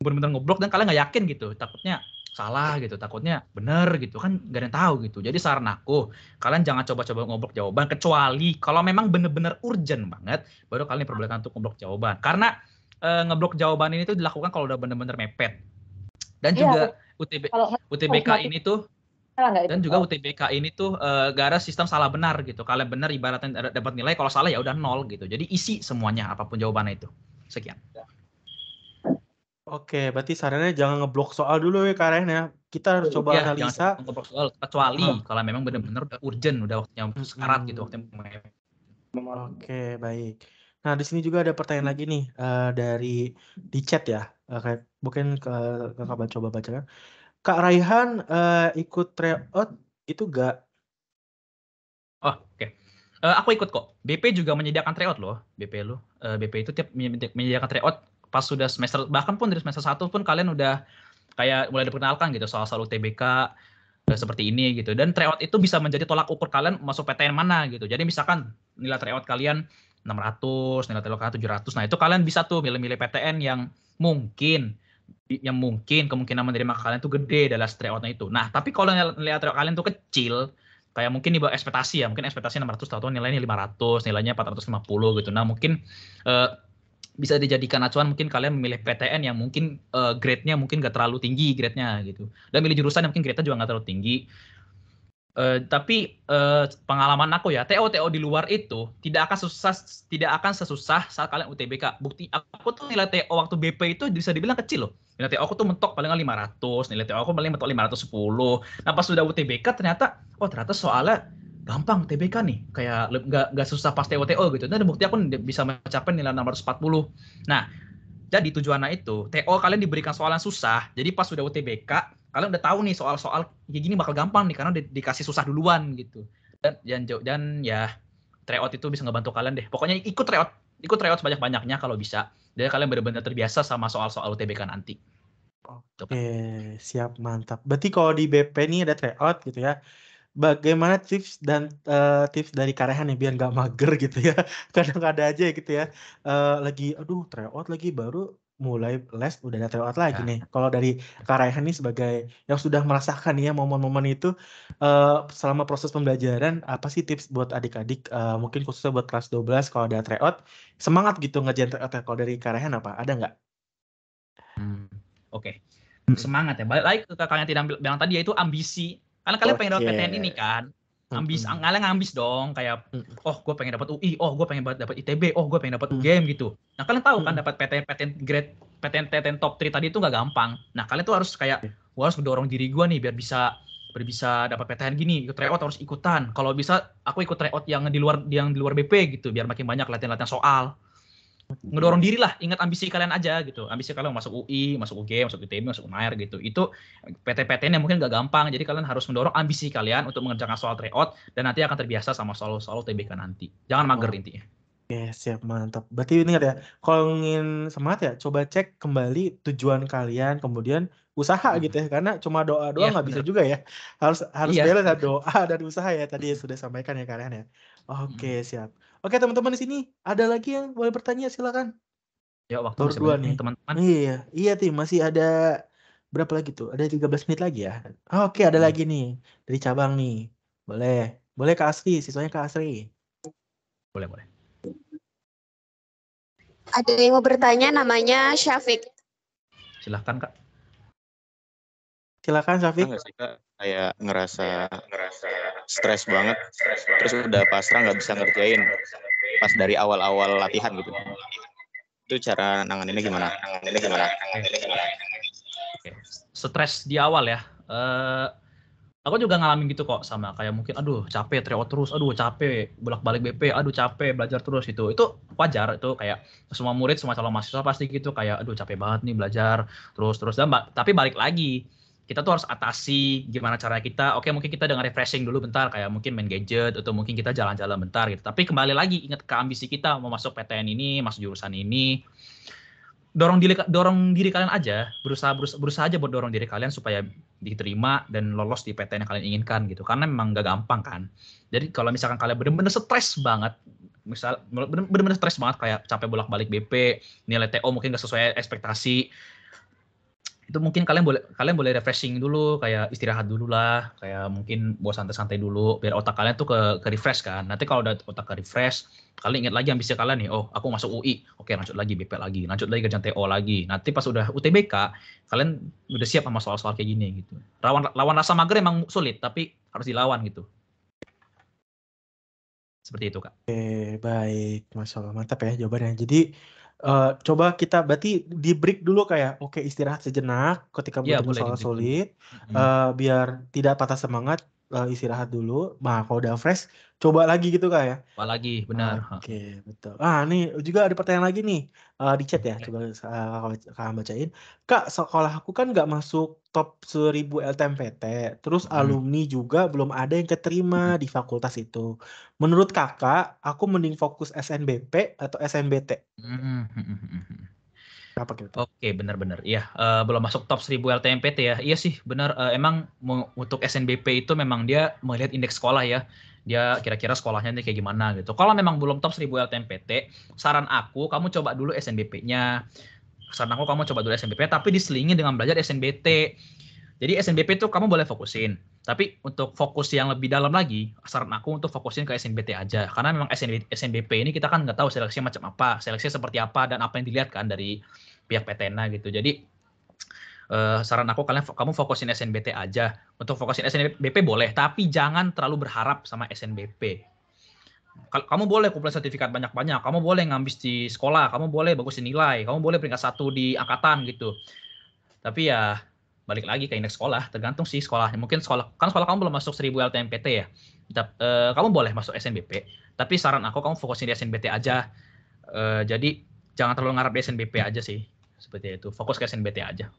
benar-benar ngeblok dan kalian nggak yakin gitu. Takutnya salah gitu, takutnya bener gitu, kan nggak ada yang tahu gitu. Jadi saran aku, kalian jangan coba-coba ngeblok jawaban, kecuali kalau memang bener-bener urgent banget, baru kalian diperbolehkan untuk ngeblok jawaban. Karena ngeblok jawaban ini tuh dilakukan kalau udah bener-bener mepet. Dan juga UTBK ini tuh dan juga UTBK ini tuh gak ada sistem salah benar gitu. Kalian benar ibaratnya dapat nilai, kalau salah ya udah 0 gitu. Jadi isi semuanya apapun jawabannya itu. Sekian. Oke, berarti sarannya jangan ngeblok soal dulu ya Kak Raihan ya. Kita harus coba analisa. Jangan ngeblok soal, kecuali kalau memang benar-benar udah urgent, udah waktunya sekarat gitu, waktunya. Oke, baik. Nah, di sini juga ada pertanyaan lagi nih dari di chat ya. Mungkin Kakak coba bacakan. Kak Raihan ikut tryout itu gak? Oh, oke. Aku ikut kok. BP juga menyediakan tryout loh. BP itu tiap menyediakan tryout pas sudah semester, bahkan pun dari semester 1 pun kalian udah kayak mulai diperkenalkan gitu soal UTBK seperti ini gitu. Dan tryout itu bisa menjadi tolak ukur kalian masuk PTN mana gitu. Jadi misalkan nilai tryout kalian 600, nilai tryout kalian 700. Nah, itu kalian bisa tuh milih-milih PTN yang mungkin kemungkinan menerima kalian tuh gede dalam tryoutnya itu. Nah, tapi kalau nilai tryout kalian tuh kecil, kayak mungkin di bawah ekspektasi ya, mungkin ekspektasi 600, tahu nilainya 500, nilainya 450 gitu. Nah, mungkin bisa dijadikan acuan, mungkin kalian memilih PTN yang mungkin grade-nya mungkin gak terlalu tinggi grade-nya gitu. Dan milih jurusan yang mungkin grade-nya juga gak terlalu tinggi. Tapi pengalaman aku ya, TO di luar itu tidak akan sesusah saat kalian UTBK. Bukti aku tuh nilai TO waktu BP itu bisa dibilang kecil loh. Nilai TO aku tuh mentok paling 500, nilai TO aku paling mentok 510. Nah, pas sudah UTBK ternyata soalnya gampang UTBK nih, kayak nggak susah pas TO gitu. Dan bukti aku bisa mencapai nilai 640. Nah, jadi tujuannya itu TO kalian diberikan soal yang susah. Jadi pas sudah UTBK kalian udah tahu nih soal-soal kayak gini bakal gampang nih karena dikasih susah duluan gitu. Dan ya tryout itu bisa ngebantu kalian deh. Pokoknya ikut tryout sebanyak-banyaknya kalau bisa. Jadi kalian benar-benar terbiasa sama soal-soal UTBK nanti. Oke, siap, mantap. Berarti kalau di BP ini ada tryout gitu ya. bagaimana tips dan tips dari Kak Rehan nih biar nggak mager gitu ya. Kadang ada aja gitu ya, lagi aduh tryout lagi baru mulai les udah ada tryout lagi Ya. nih. Kalau dari Kak Rehan nih sebagai yang sudah merasakan ya momen-momen itu, selama proses pembelajaran apa sih tips buat adik-adik, mungkin khususnya buat kelas 12 kalau ada tryout, semangat gitu ngerjain tryout-nya. Kalau dari Kak Rehan apa? Ada nggak? Oke. Semangat ya. Balik lagi ke kakaknya tidak bilang tadi yaitu ambisi. Karena kalian pengen dapat Oke. PTN ini kan. Kalian ngambis dong kayak gue pengen dapat UI, gue pengen dapat ITB, gue pengen dapat UGM gitu. Nah, kalian tahu kan dapat PTN top 3 tadi itu nggak gampang. Nah, kalian tuh harus kayak gue harus mendorong diri gue nih biar bisa dapat PTN gini, ikut tryout harus ikutan. Kalau bisa aku ikut tryout yang di luar BP gitu biar makin banyak latihan-latihan soal. Ngedorong diri lah, ingat ambisi kalian aja gitu. Ambisi kalian masuk UI, masuk UGM, masuk ITB, masuk UNAIR gitu. Itu PTN yang mungkin gak gampang. Jadi kalian harus mendorong ambisi kalian untuk mengerjakan soal tryout dan nanti akan terbiasa sama soal TBK nanti. Jangan mager intinya. Oke, siap, mantap. Berarti ingat ya, kalau ingin semangat ya, coba cek kembali tujuan kalian, kemudian usaha gitu ya. Karena cuma doa doang nggak bisa juga ya. Harus balance ya doa dan usaha ya tadi sudah sampaikan ya kalian ya. Oke, siap. Oke, teman-teman di sini ada lagi yang boleh bertanya, silakan. Ya, waktu Baru masih 2 banyak nih. teman-teman. Iya Tim, masih ada berapa lagi tuh? Ada 13 menit lagi ya. Oke, ada lagi nih dari cabang nih. Boleh Kak Asri, siswanya Kak Asri. Boleh. Ada yang mau bertanya, namanya Syafiq. Silahkan Kak. Silakan Syafiq. Nggak sih Kak, kayak ngerasa stres banget, terus udah pasrah nggak bisa ngerjain pas dari awal-awal latihan gitu. Itu cara nanganinnya gimana? Oke. Stres di awal ya. Aku juga ngalamin gitu kok sama kayak mungkin aduh capek tryout terus, aduh capek bolak-balik BP, aduh capek belajar terus itu wajar, itu kayak semua murid, semua calon mahasiswa pasti gitu kayak aduh capek banget nih belajar terus dan tapi balik lagi kita tuh harus atasi gimana cara kita. Oke, mungkin kita dengan refreshing dulu bentar kayak mungkin main gadget atau mungkin kita jalan-jalan bentar gitu, tapi kembali lagi ingat ke ambisi kita mau masuk PTN ini, masuk jurusan ini. Dorong diri kalian aja, berusaha aja buat dorong diri kalian supaya diterima dan lolos di PTN yang kalian inginkan gitu, karena memang gak gampang kan. Jadi kalau misalkan kalian benar-benar stres banget, benar-benar stres banget kayak capek bolak-balik BP, nilai TO mungkin gak sesuai ekspektasi, itu mungkin kalian boleh refreshing dulu, kayak istirahat dulu lah, kayak mungkin buat santai-santai dulu biar otak kalian tuh ke refresh kan. Nanti kalau udah otak ke refresh, kalian ingat lagi ambisi kalian nih, oh aku masuk UI, oke lanjut lagi BP lagi, lanjut lagi kerjaan TO lagi. Nanti pas udah UTBK, kalian udah siap sama soal-soal kayak gini gitu. Lawan rasa mager emang sulit, tapi harus dilawan gitu. Seperti itu Kak. Oke, baik, Masya Allah, mantap ya jawabannya. Jadi coba kita berarti di break dulu kayak oke istirahat sejenak ketika benar-benar soal sulit, biar tidak patah semangat, istirahat dulu. Nah kalau udah fresh coba lagi gitu Kak ya. Coba lagi, benar. Oke, betul. Nih juga ada pertanyaan lagi nih di chat ya, coba Kak bacain. Kak, sekolah aku kan nggak masuk top 1000 LTMPT, terus alumni juga belum ada yang keterima di fakultas itu. Menurut Kakak, aku mending fokus SNBP atau SNBT? Apa gitu? Oke, benar-benar. Iya, belum masuk top 1000 LTMPT ya. Iya sih, benar. Emang untuk SNBP itu memang dia melihat indeks sekolah ya. Dia kira-kira sekolahnya nih kayak gimana gitu. Kalau memang belum top 1000 LTMPT, saran aku kamu coba dulu SNBP-nya. Saran aku kamu coba dulu SNBP, tapi diselingi dengan belajar SNBT. Jadi SNBP itu kamu boleh fokusin. Tapi untuk fokus yang lebih dalam lagi, saran aku untuk fokusin ke SNBT aja. Karena memang SNBP ini kita kan nggak tahu seleksinya macam apa, seleksinya seperti apa, dan apa yang dilihat kan dari pihak PTN gitu. Jadi saran aku kamu fokusin SNBT aja. Untuk fokusin SNBP boleh, tapi jangan terlalu berharap sama SNBP. Kamu boleh kumpulin sertifikat banyak-banyak, kamu boleh ngambis di sekolah, kamu boleh bagusin nilai, kamu boleh peringkat 1 di angkatan gitu. Tapi ya balik lagi ke indeks sekolah, tergantung sih sekolahnya. Mungkin sekolah kamu belum masuk 1000 LTMPT ya. Kamu boleh masuk SNBP, tapi saran aku kamu fokusin di SNBT aja. Jadi jangan terlalu ngarap di SNBP aja sih. Seperti itu, fokus ke SNBT aja.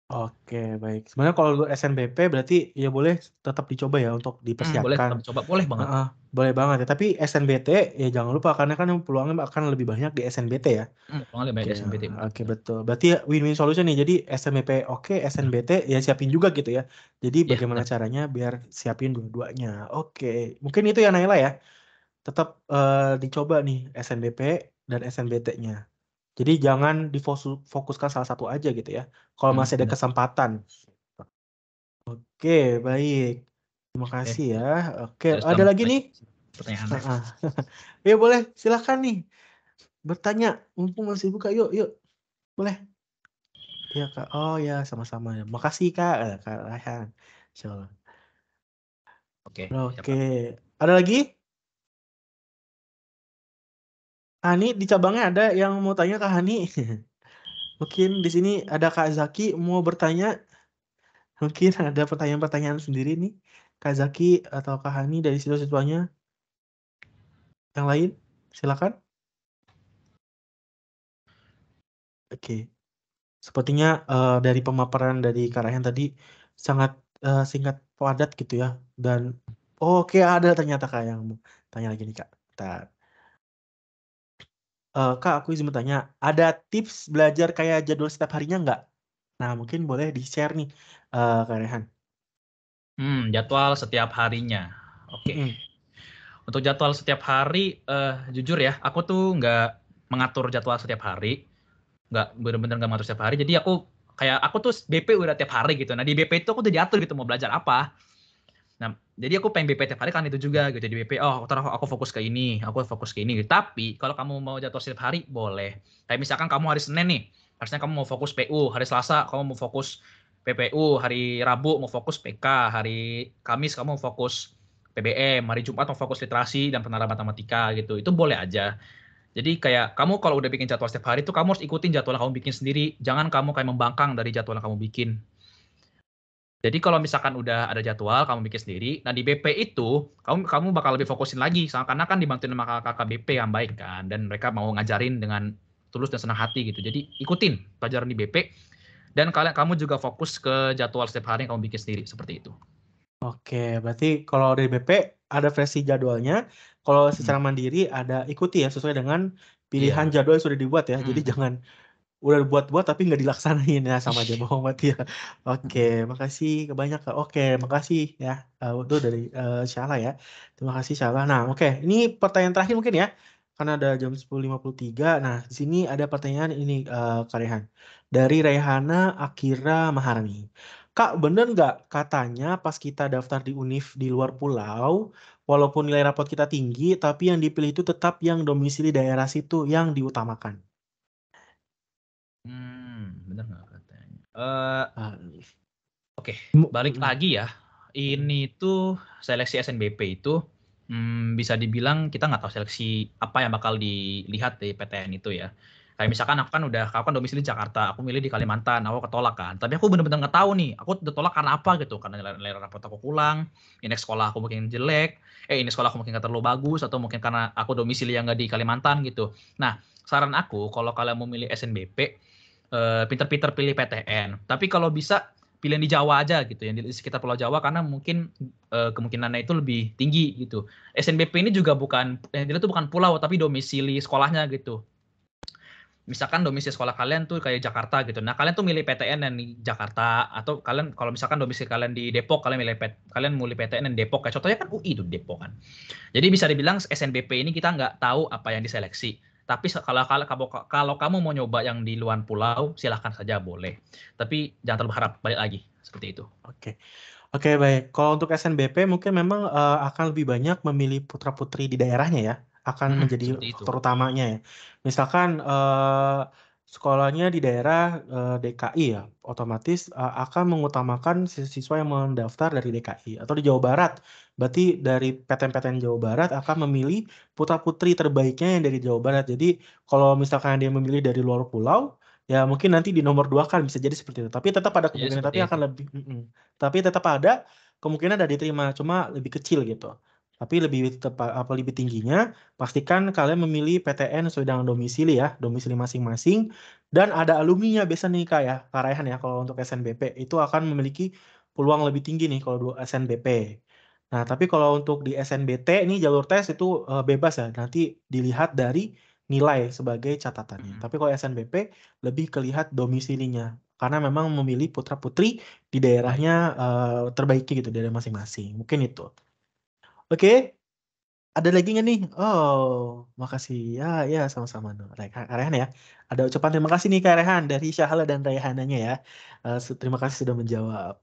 Oke, baik. Sebenarnya kalau untuk SNBP berarti ya boleh tetap dicoba ya untuk Boleh dipersiapkan. tetap coba, boleh banget. Heeh, boleh banget ya. Tapi SNBT ya jangan lupa karena kan peluangnya akan lebih banyak di SNBT ya. Peluangnya banyak Oke, di SNBT. oke betul. Berarti ya win-win solution nih. Jadi SNBP oke, SNBT ya siapin juga gitu ya. Jadi Iya, bagaimana benar. caranya biar siapin dua-duanya. Oke, mungkin itu ya Naila ya. Tetap dicoba nih SNBP dan SNBT-nya. Jadi jangan difokuskan salah satu aja gitu ya. Kalau masih ada Benar. kesempatan. Oke, baik. Terima Oke, kasih ya. Oke, sudah ada lagi nih? pertanyaannya. Heeh. Ya boleh, silakan nih. Bertanya, mumpung masih buka. Yuk, yuk. Boleh. Ya Kak. Oh ya, sama-sama ya. Makasih Kak, Kak Rayhan. Insyaallah. Oke, siapa? Oke. Ada lagi? Hani di cabangnya ada yang mau tanya Kak Hani. Mungkin di sini ada Kak Zaki mau bertanya. Mungkin ada pertanyaan-pertanyaan sendiri nih. Kak Zaki atau Kak Hani dari siswa-siswanya. Yang lain, silakan. Oke. Sepertinya dari pemaparan dari Kak Rayhan tadi sangat singkat padat gitu ya. Dan oke ada ternyata Kak yang mau tanya lagi nih Kak. Bentar. Kak aku izin bertanya, ada tips belajar kayak jadwal setiap harinya nggak? Nah mungkin boleh di-share nih Kak Rayhan. Jadwal setiap harinya. Oke. Untuk jadwal setiap hari, jujur ya, aku tuh nggak mengatur jadwal setiap hari, nggak bener-bener nggak mengatur setiap hari. Jadi aku tuh BP udah tiap hari gitu. Nah di BP itu aku udah diatur gitu mau belajar apa. Nah jadi aku pengen BP tiap hari kan itu juga gitu di BP. Oh ntar aku fokus ke ini, aku fokus ke ini. Gitu. Tapi kalau kamu mau jadwal setiap hari boleh. Kayak misalkan kamu hari Senin nih, harusnya kamu mau fokus PU, hari Selasa kamu mau fokus PPU, hari Rabu mau fokus PK, hari Kamis kamu mau fokus PBM, hari Jumat mau fokus literasi dan penerapan matematika gitu. Itu boleh aja. Jadi kayak kamu kalau udah bikin jadwal setiap hari itu kamu harus ikutin jadwal yang kamu bikin sendiri. Jangan kamu kayak membangkang dari jadwal yang kamu bikin. Jadi kalau misalkan udah ada jadwal kamu bikin sendiri, nah di BP itu kamu bakal lebih fokusin lagi, karena kan dibantuin sama kakak BP yang baik kan, dan mereka mau ngajarin dengan tulus dan senang hati gitu. Jadi ikutin pelajaran di BP dan kamu juga fokus ke jadwal setiap hari yang kamu bikin sendiri seperti itu. Oke, berarti kalau dari BP ada versi jadwalnya, kalau secara mandiri ada ikuti ya sesuai dengan pilihan jadwal yang sudah dibuat ya. Jadi jangan udah buat-buat tapi nggak dilaksanain ya sama aja bohong berarti ya. Oke, makasih banyak Kak. Oke, makasih ya. Itu dari Syala ya. Terima kasih Syala. Nah, oke, ini pertanyaan terakhir mungkin ya. Karena ada jam 10.53. Nah, di sini ada pertanyaan ini Kak Rehan. Dari Rehana Akira Maharani. Kak, bener nggak katanya pas kita daftar di univ di luar pulau, walaupun nilai rapot kita tinggi, tapi yang dipilih itu tetap yang domisili daerah situ yang diutamakan? Bener nggak katanya? Oke, balik lagi ya. Ini tuh seleksi SNBP itu bisa dibilang kita nggak tahu seleksi apa yang bakal dilihat di PTN itu ya. Kayak misalkan aku kan domisili Jakarta, aku milih di Kalimantan, aku ketolak kan. Tapi aku bener-bener nggak tahu nih, aku ditolak karena apa gitu. Karena nilai rapot aku kurang, indeks sekolah aku mungkin jelek, indeks sekolah aku mungkin nggak terlalu bagus, atau mungkin karena aku domisili yang nggak di Kalimantan gitu. Nah, saran aku kalau kalian mau milih SNBP, pinter-pinter pilih PTN. Tapi kalau bisa pilih yang di Jawa aja gitu, yang di sekitar Pulau Jawa karena mungkin kemungkinannya itu lebih tinggi gitu. SNBP ini juga bukan pulau tapi domisili sekolahnya gitu. Misalkan domisili sekolah kalian tuh kayak Jakarta gitu. Nah, kalian tuh milih PTN yang di Jakarta atau kalian kalau misalkan domisili kalian di Depok, kalian milih PTN yang Depok. Kayak contohnya kan UI itu Depok kan. Jadi bisa dibilang SNBP ini kita nggak tahu apa yang diseleksi. Tapi kalau kamu mau nyoba yang di luar pulau, silahkan saja boleh. Tapi jangan terlalu berharap, balik lagi seperti itu. Oke, baik. Kalau untuk SNBP mungkin memang akan lebih banyak memilih putra-putri di daerahnya ya, akan menjadi faktor utamanya ya. Misalkan sekolahnya di daerah DKI ya, otomatis akan mengutamakan siswa yang mendaftar dari DKI atau di Jawa Barat. Berarti dari PTN-PTN Jawa Barat akan memilih putra-putri terbaiknya yang dari Jawa Barat. Jadi kalau misalkan dia memilih dari luar pulau, ya mungkin nanti di nomor 2 kan bisa jadi seperti itu. Tapi tetap ada kemungkinan, tapi akan lebih. Tapi tetap ada kemungkinan ada diterima, cuma lebih kecil gitu. Tapi lebih tingginya, pastikan kalian memilih PTN sesuai dengan domisili ya, domisili masing-masing. Dan ada alumninya biasa nih Kak ya, Kak Raihan ya, kalau untuk SNBP itu akan memiliki peluang lebih tinggi nih kalau SNBP. Nah, tapi kalau untuk di SNBT ini jalur tes itu bebas ya, nanti dilihat dari nilai sebagai catatannya. Tapi kalau SNBP lebih kelihat domisilinya, karena memang memilih putra-putri di daerahnya terbaiki gitu, daerah masing-masing. Mungkin itu. Oke, ada lagi nggak nih? Oh, makasih. Ya, sama-sama. Kak Rehan ya. Ada ucapan terima kasih nih Kak Rehan dari Syahala dan Raihananya ya. Terima kasih sudah menjawab.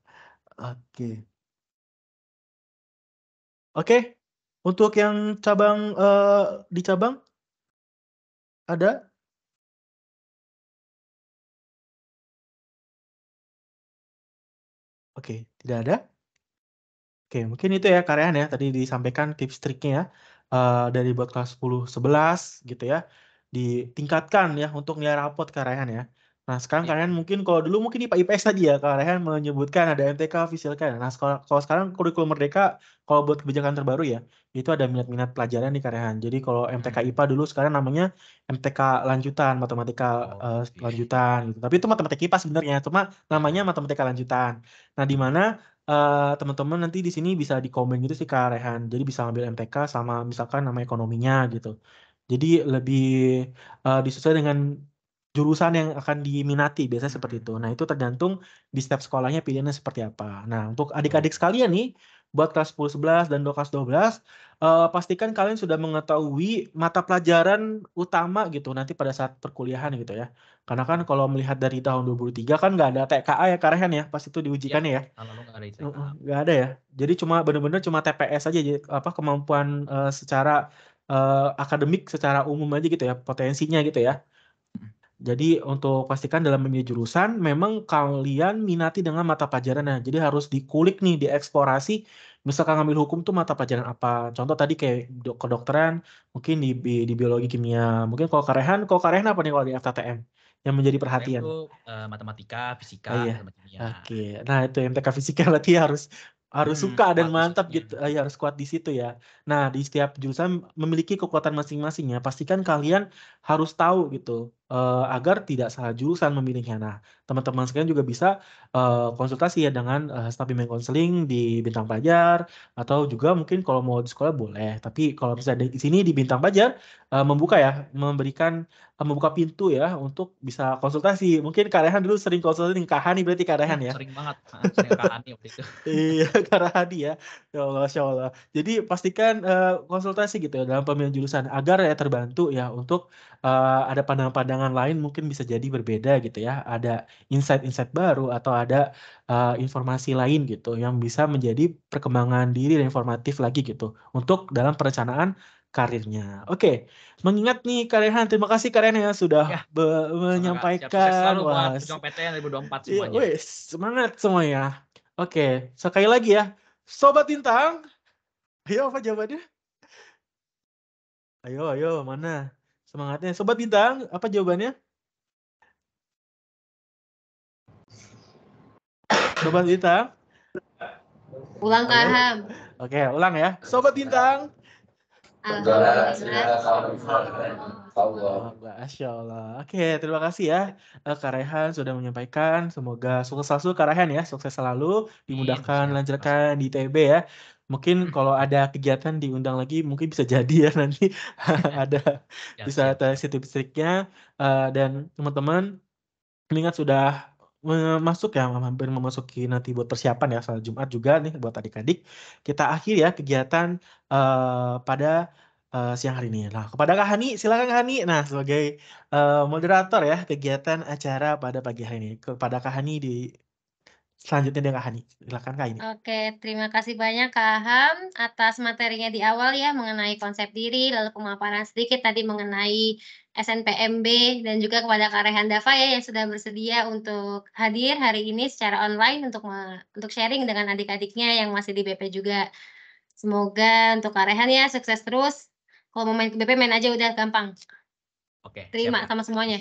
Oke. Oke, untuk yang cabang di cabang ada? Oke, tidak ada. Oke, mungkin itu ya Kak Rehan ya, tadi disampaikan tips triknya ya, dari buat kelas 10, 11 gitu ya, ditingkatkan ya untuk nilai rapot Kak Rehan ya. Nah sekarang Kak Rehan mungkin kalau dulu mungkin IPA IPS tadi ya, Kak Rehan menyebutkan ada MTK, Fisilka. Nah kalau sekarang kurikulum Merdeka, kalau buat kebijakan terbaru ya, itu ada minat-minat pelajaran nih Kak Rehan. Jadi kalau MTK IPA dulu sekarang namanya MTK lanjutan, matematika lanjutan gitu. Tapi itu matematika IPA sebenarnya, cuma namanya matematika lanjutan. Nah di mana teman-teman nanti di sini bisa di komen gitu sih Kak Rehan. Jadi bisa ambil MTK sama misalkan nama ekonominya gitu. Jadi lebih disesuaikan dengan jurusan yang akan diminati biasanya seperti itu. Nah, itu tergantung di setiap sekolahnya pilihannya seperti apa. Nah, untuk adik-adik sekalian nih buat kelas 10, 11 dan kelas 12 pastikan kalian sudah mengetahui mata pelajaran utama gitu nanti pada saat perkuliahan gitu ya. Karena kan kalau melihat dari tahun 2023 kan nggak ada TKA ya Kak Rehan ya, pas itu diujikannya ya. Tahun lalu nggak ada ITK. Nggak ada ya. Jadi cuma benar-benar cuma TPS aja, jadi apa kemampuan secara akademik secara umum aja gitu ya, potensinya gitu ya. Jadi untuk pastikan dalam memilih jurusan memang kalian minati dengan mata pelajarannya. Jadi harus dikulik nih, dieksplorasi. Misalkan ngambil hukum tuh mata pelajaran apa? Contoh tadi kayak kedokteran, mungkin di biologi kimia. Mungkin kalau Karehan apa nih kalau di FTTM yang menjadi perhatian? Itu matematika, fisika, Iya. sama kimia. Oke. Nah, itu MTK fisika berarti harus suka dan mantap gitu. Ya harus kuat di situ ya. Nah, di setiap jurusan memiliki kekuatan masing-masing ya. Pastikan kalian harus tahu gitu agar tidak salah jurusan memilihnya. Nah, teman-teman sekalian juga bisa konsultasi ya dengan staf bimbing konseling di Bintang Pelajar atau juga mungkin kalau mau di sekolah boleh. Tapi kalau misalnya di sini di Bintang Pelajar membuka ya, membuka pintu ya untuk bisa konsultasi. Mungkin Kak Rehan dulu sering konsultasi dengan Kak Hani berarti Kak Rehan ya? Sering banget, sering Kak Hani waktu itu. Iya, Kak Hani ya. Ya Allah, Masya Allah. Jadi pastikan konsultasi gitu ya dalam pemilihan jurusan agar ya terbantu ya untuk ada pandangan-pandangan lain mungkin bisa jadi berbeda gitu ya. Ada insight-insight baru atau ada informasi lain gitu yang bisa menjadi perkembangan diri dan informatif lagi gitu untuk dalam perencanaan karirnya. Oke, mengingat nih Kak Rehan, terima kasih Kak Rehan ya sudah menyampaikan. Selalu buat pejuang PTN 2024 semuanya. Wes, semangat semuanya. Oke, sekali lagi ya, Sobat Bintang. Ayo apa jawabannya? Ayo, mana? Semangatnya. Sobat Bintang, apa jawabannya? Sobat Bintang? Ulang Kak Ham. Oke, ulang ya. Sobat Bintang. Masya Allah. Oke, terima kasih ya Kak Rehan sudah menyampaikan. Semoga sukses selalu Kak Rehan ya. Sukses selalu, dimudahkan, lancarkan di ITB ya. Mungkin kalau ada kegiatan diundang lagi, mungkin bisa jadi ya nanti ada bisa tips-tipsnya dan teman-teman ingat sudah masuk ya, hampir memasuki nanti buat persiapan ya salat Jumat juga nih buat adik-adik. Kita akhiri ya kegiatan pada siang hari ini. Nah, kepada Kak Hani, silakan Kak Hani. Nah, sebagai moderator ya kegiatan acara pada pagi hari ini. Kepada Kak Hani selanjutnya dengan Kak Hani. Silakan Kak Hani. Oke, terima kasih banyak Kak Ham atas materinya di awal ya mengenai konsep diri, lalu pemaparan sedikit tadi mengenai SNPMB dan juga kepada Kak Rehan Dava ya yang sudah bersedia untuk hadir hari ini secara online untuk sharing dengan adik-adiknya yang masih di BP juga. Semoga untuk Kak Rehan ya sukses terus. Kalau mau main ke BP main aja udah gampang. Oke. Terima sama semuanya.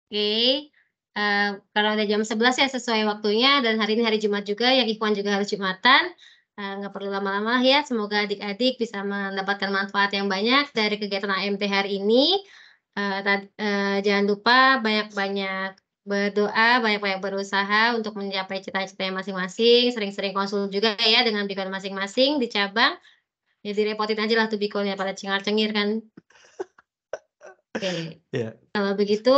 Oke. Karena udah jam 11 ya sesuai waktunya dan hari ini hari Jumat juga yang Ikhwan juga harus Jumatan. Nggak perlu lama-lama lah ya, semoga adik-adik bisa mendapatkan manfaat yang banyak dari kegiatan AMT hari ini. Jangan lupa banyak-banyak berdoa, banyak-banyak berusaha untuk mencapai cita-citanya masing-masing, sering-sering konsul juga ya dengan bikon masing-masing di cabang. Ya direpotin aja lah tuh bikonnya pada cengar-cengir kan. Oke. Iya. Kalau begitu,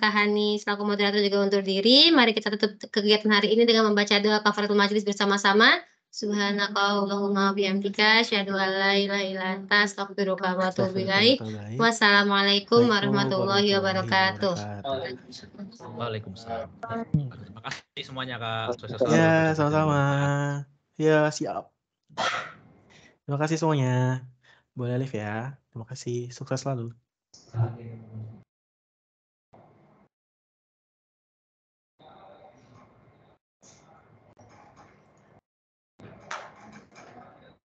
Kak Hani selaku moderator juga undur diri. Mari kita tutup kegiatan hari ini dengan membaca doa kafaratul majelis bersama-sama. Subhanakallahumma bihamdika asyhadu an la ilaha illa anta astaghfiruka wa atubu ilaik. Wassalamualaikum warahmatullahi wabarakatuh. Waalaikumsalam. Terima kasih semuanya Kak. Sukses selalu. Ya, Sampai sama-sama. jumpa. Ya, siap. Terima kasih semuanya. Boleh live ya. Terima kasih. Sukses selalu.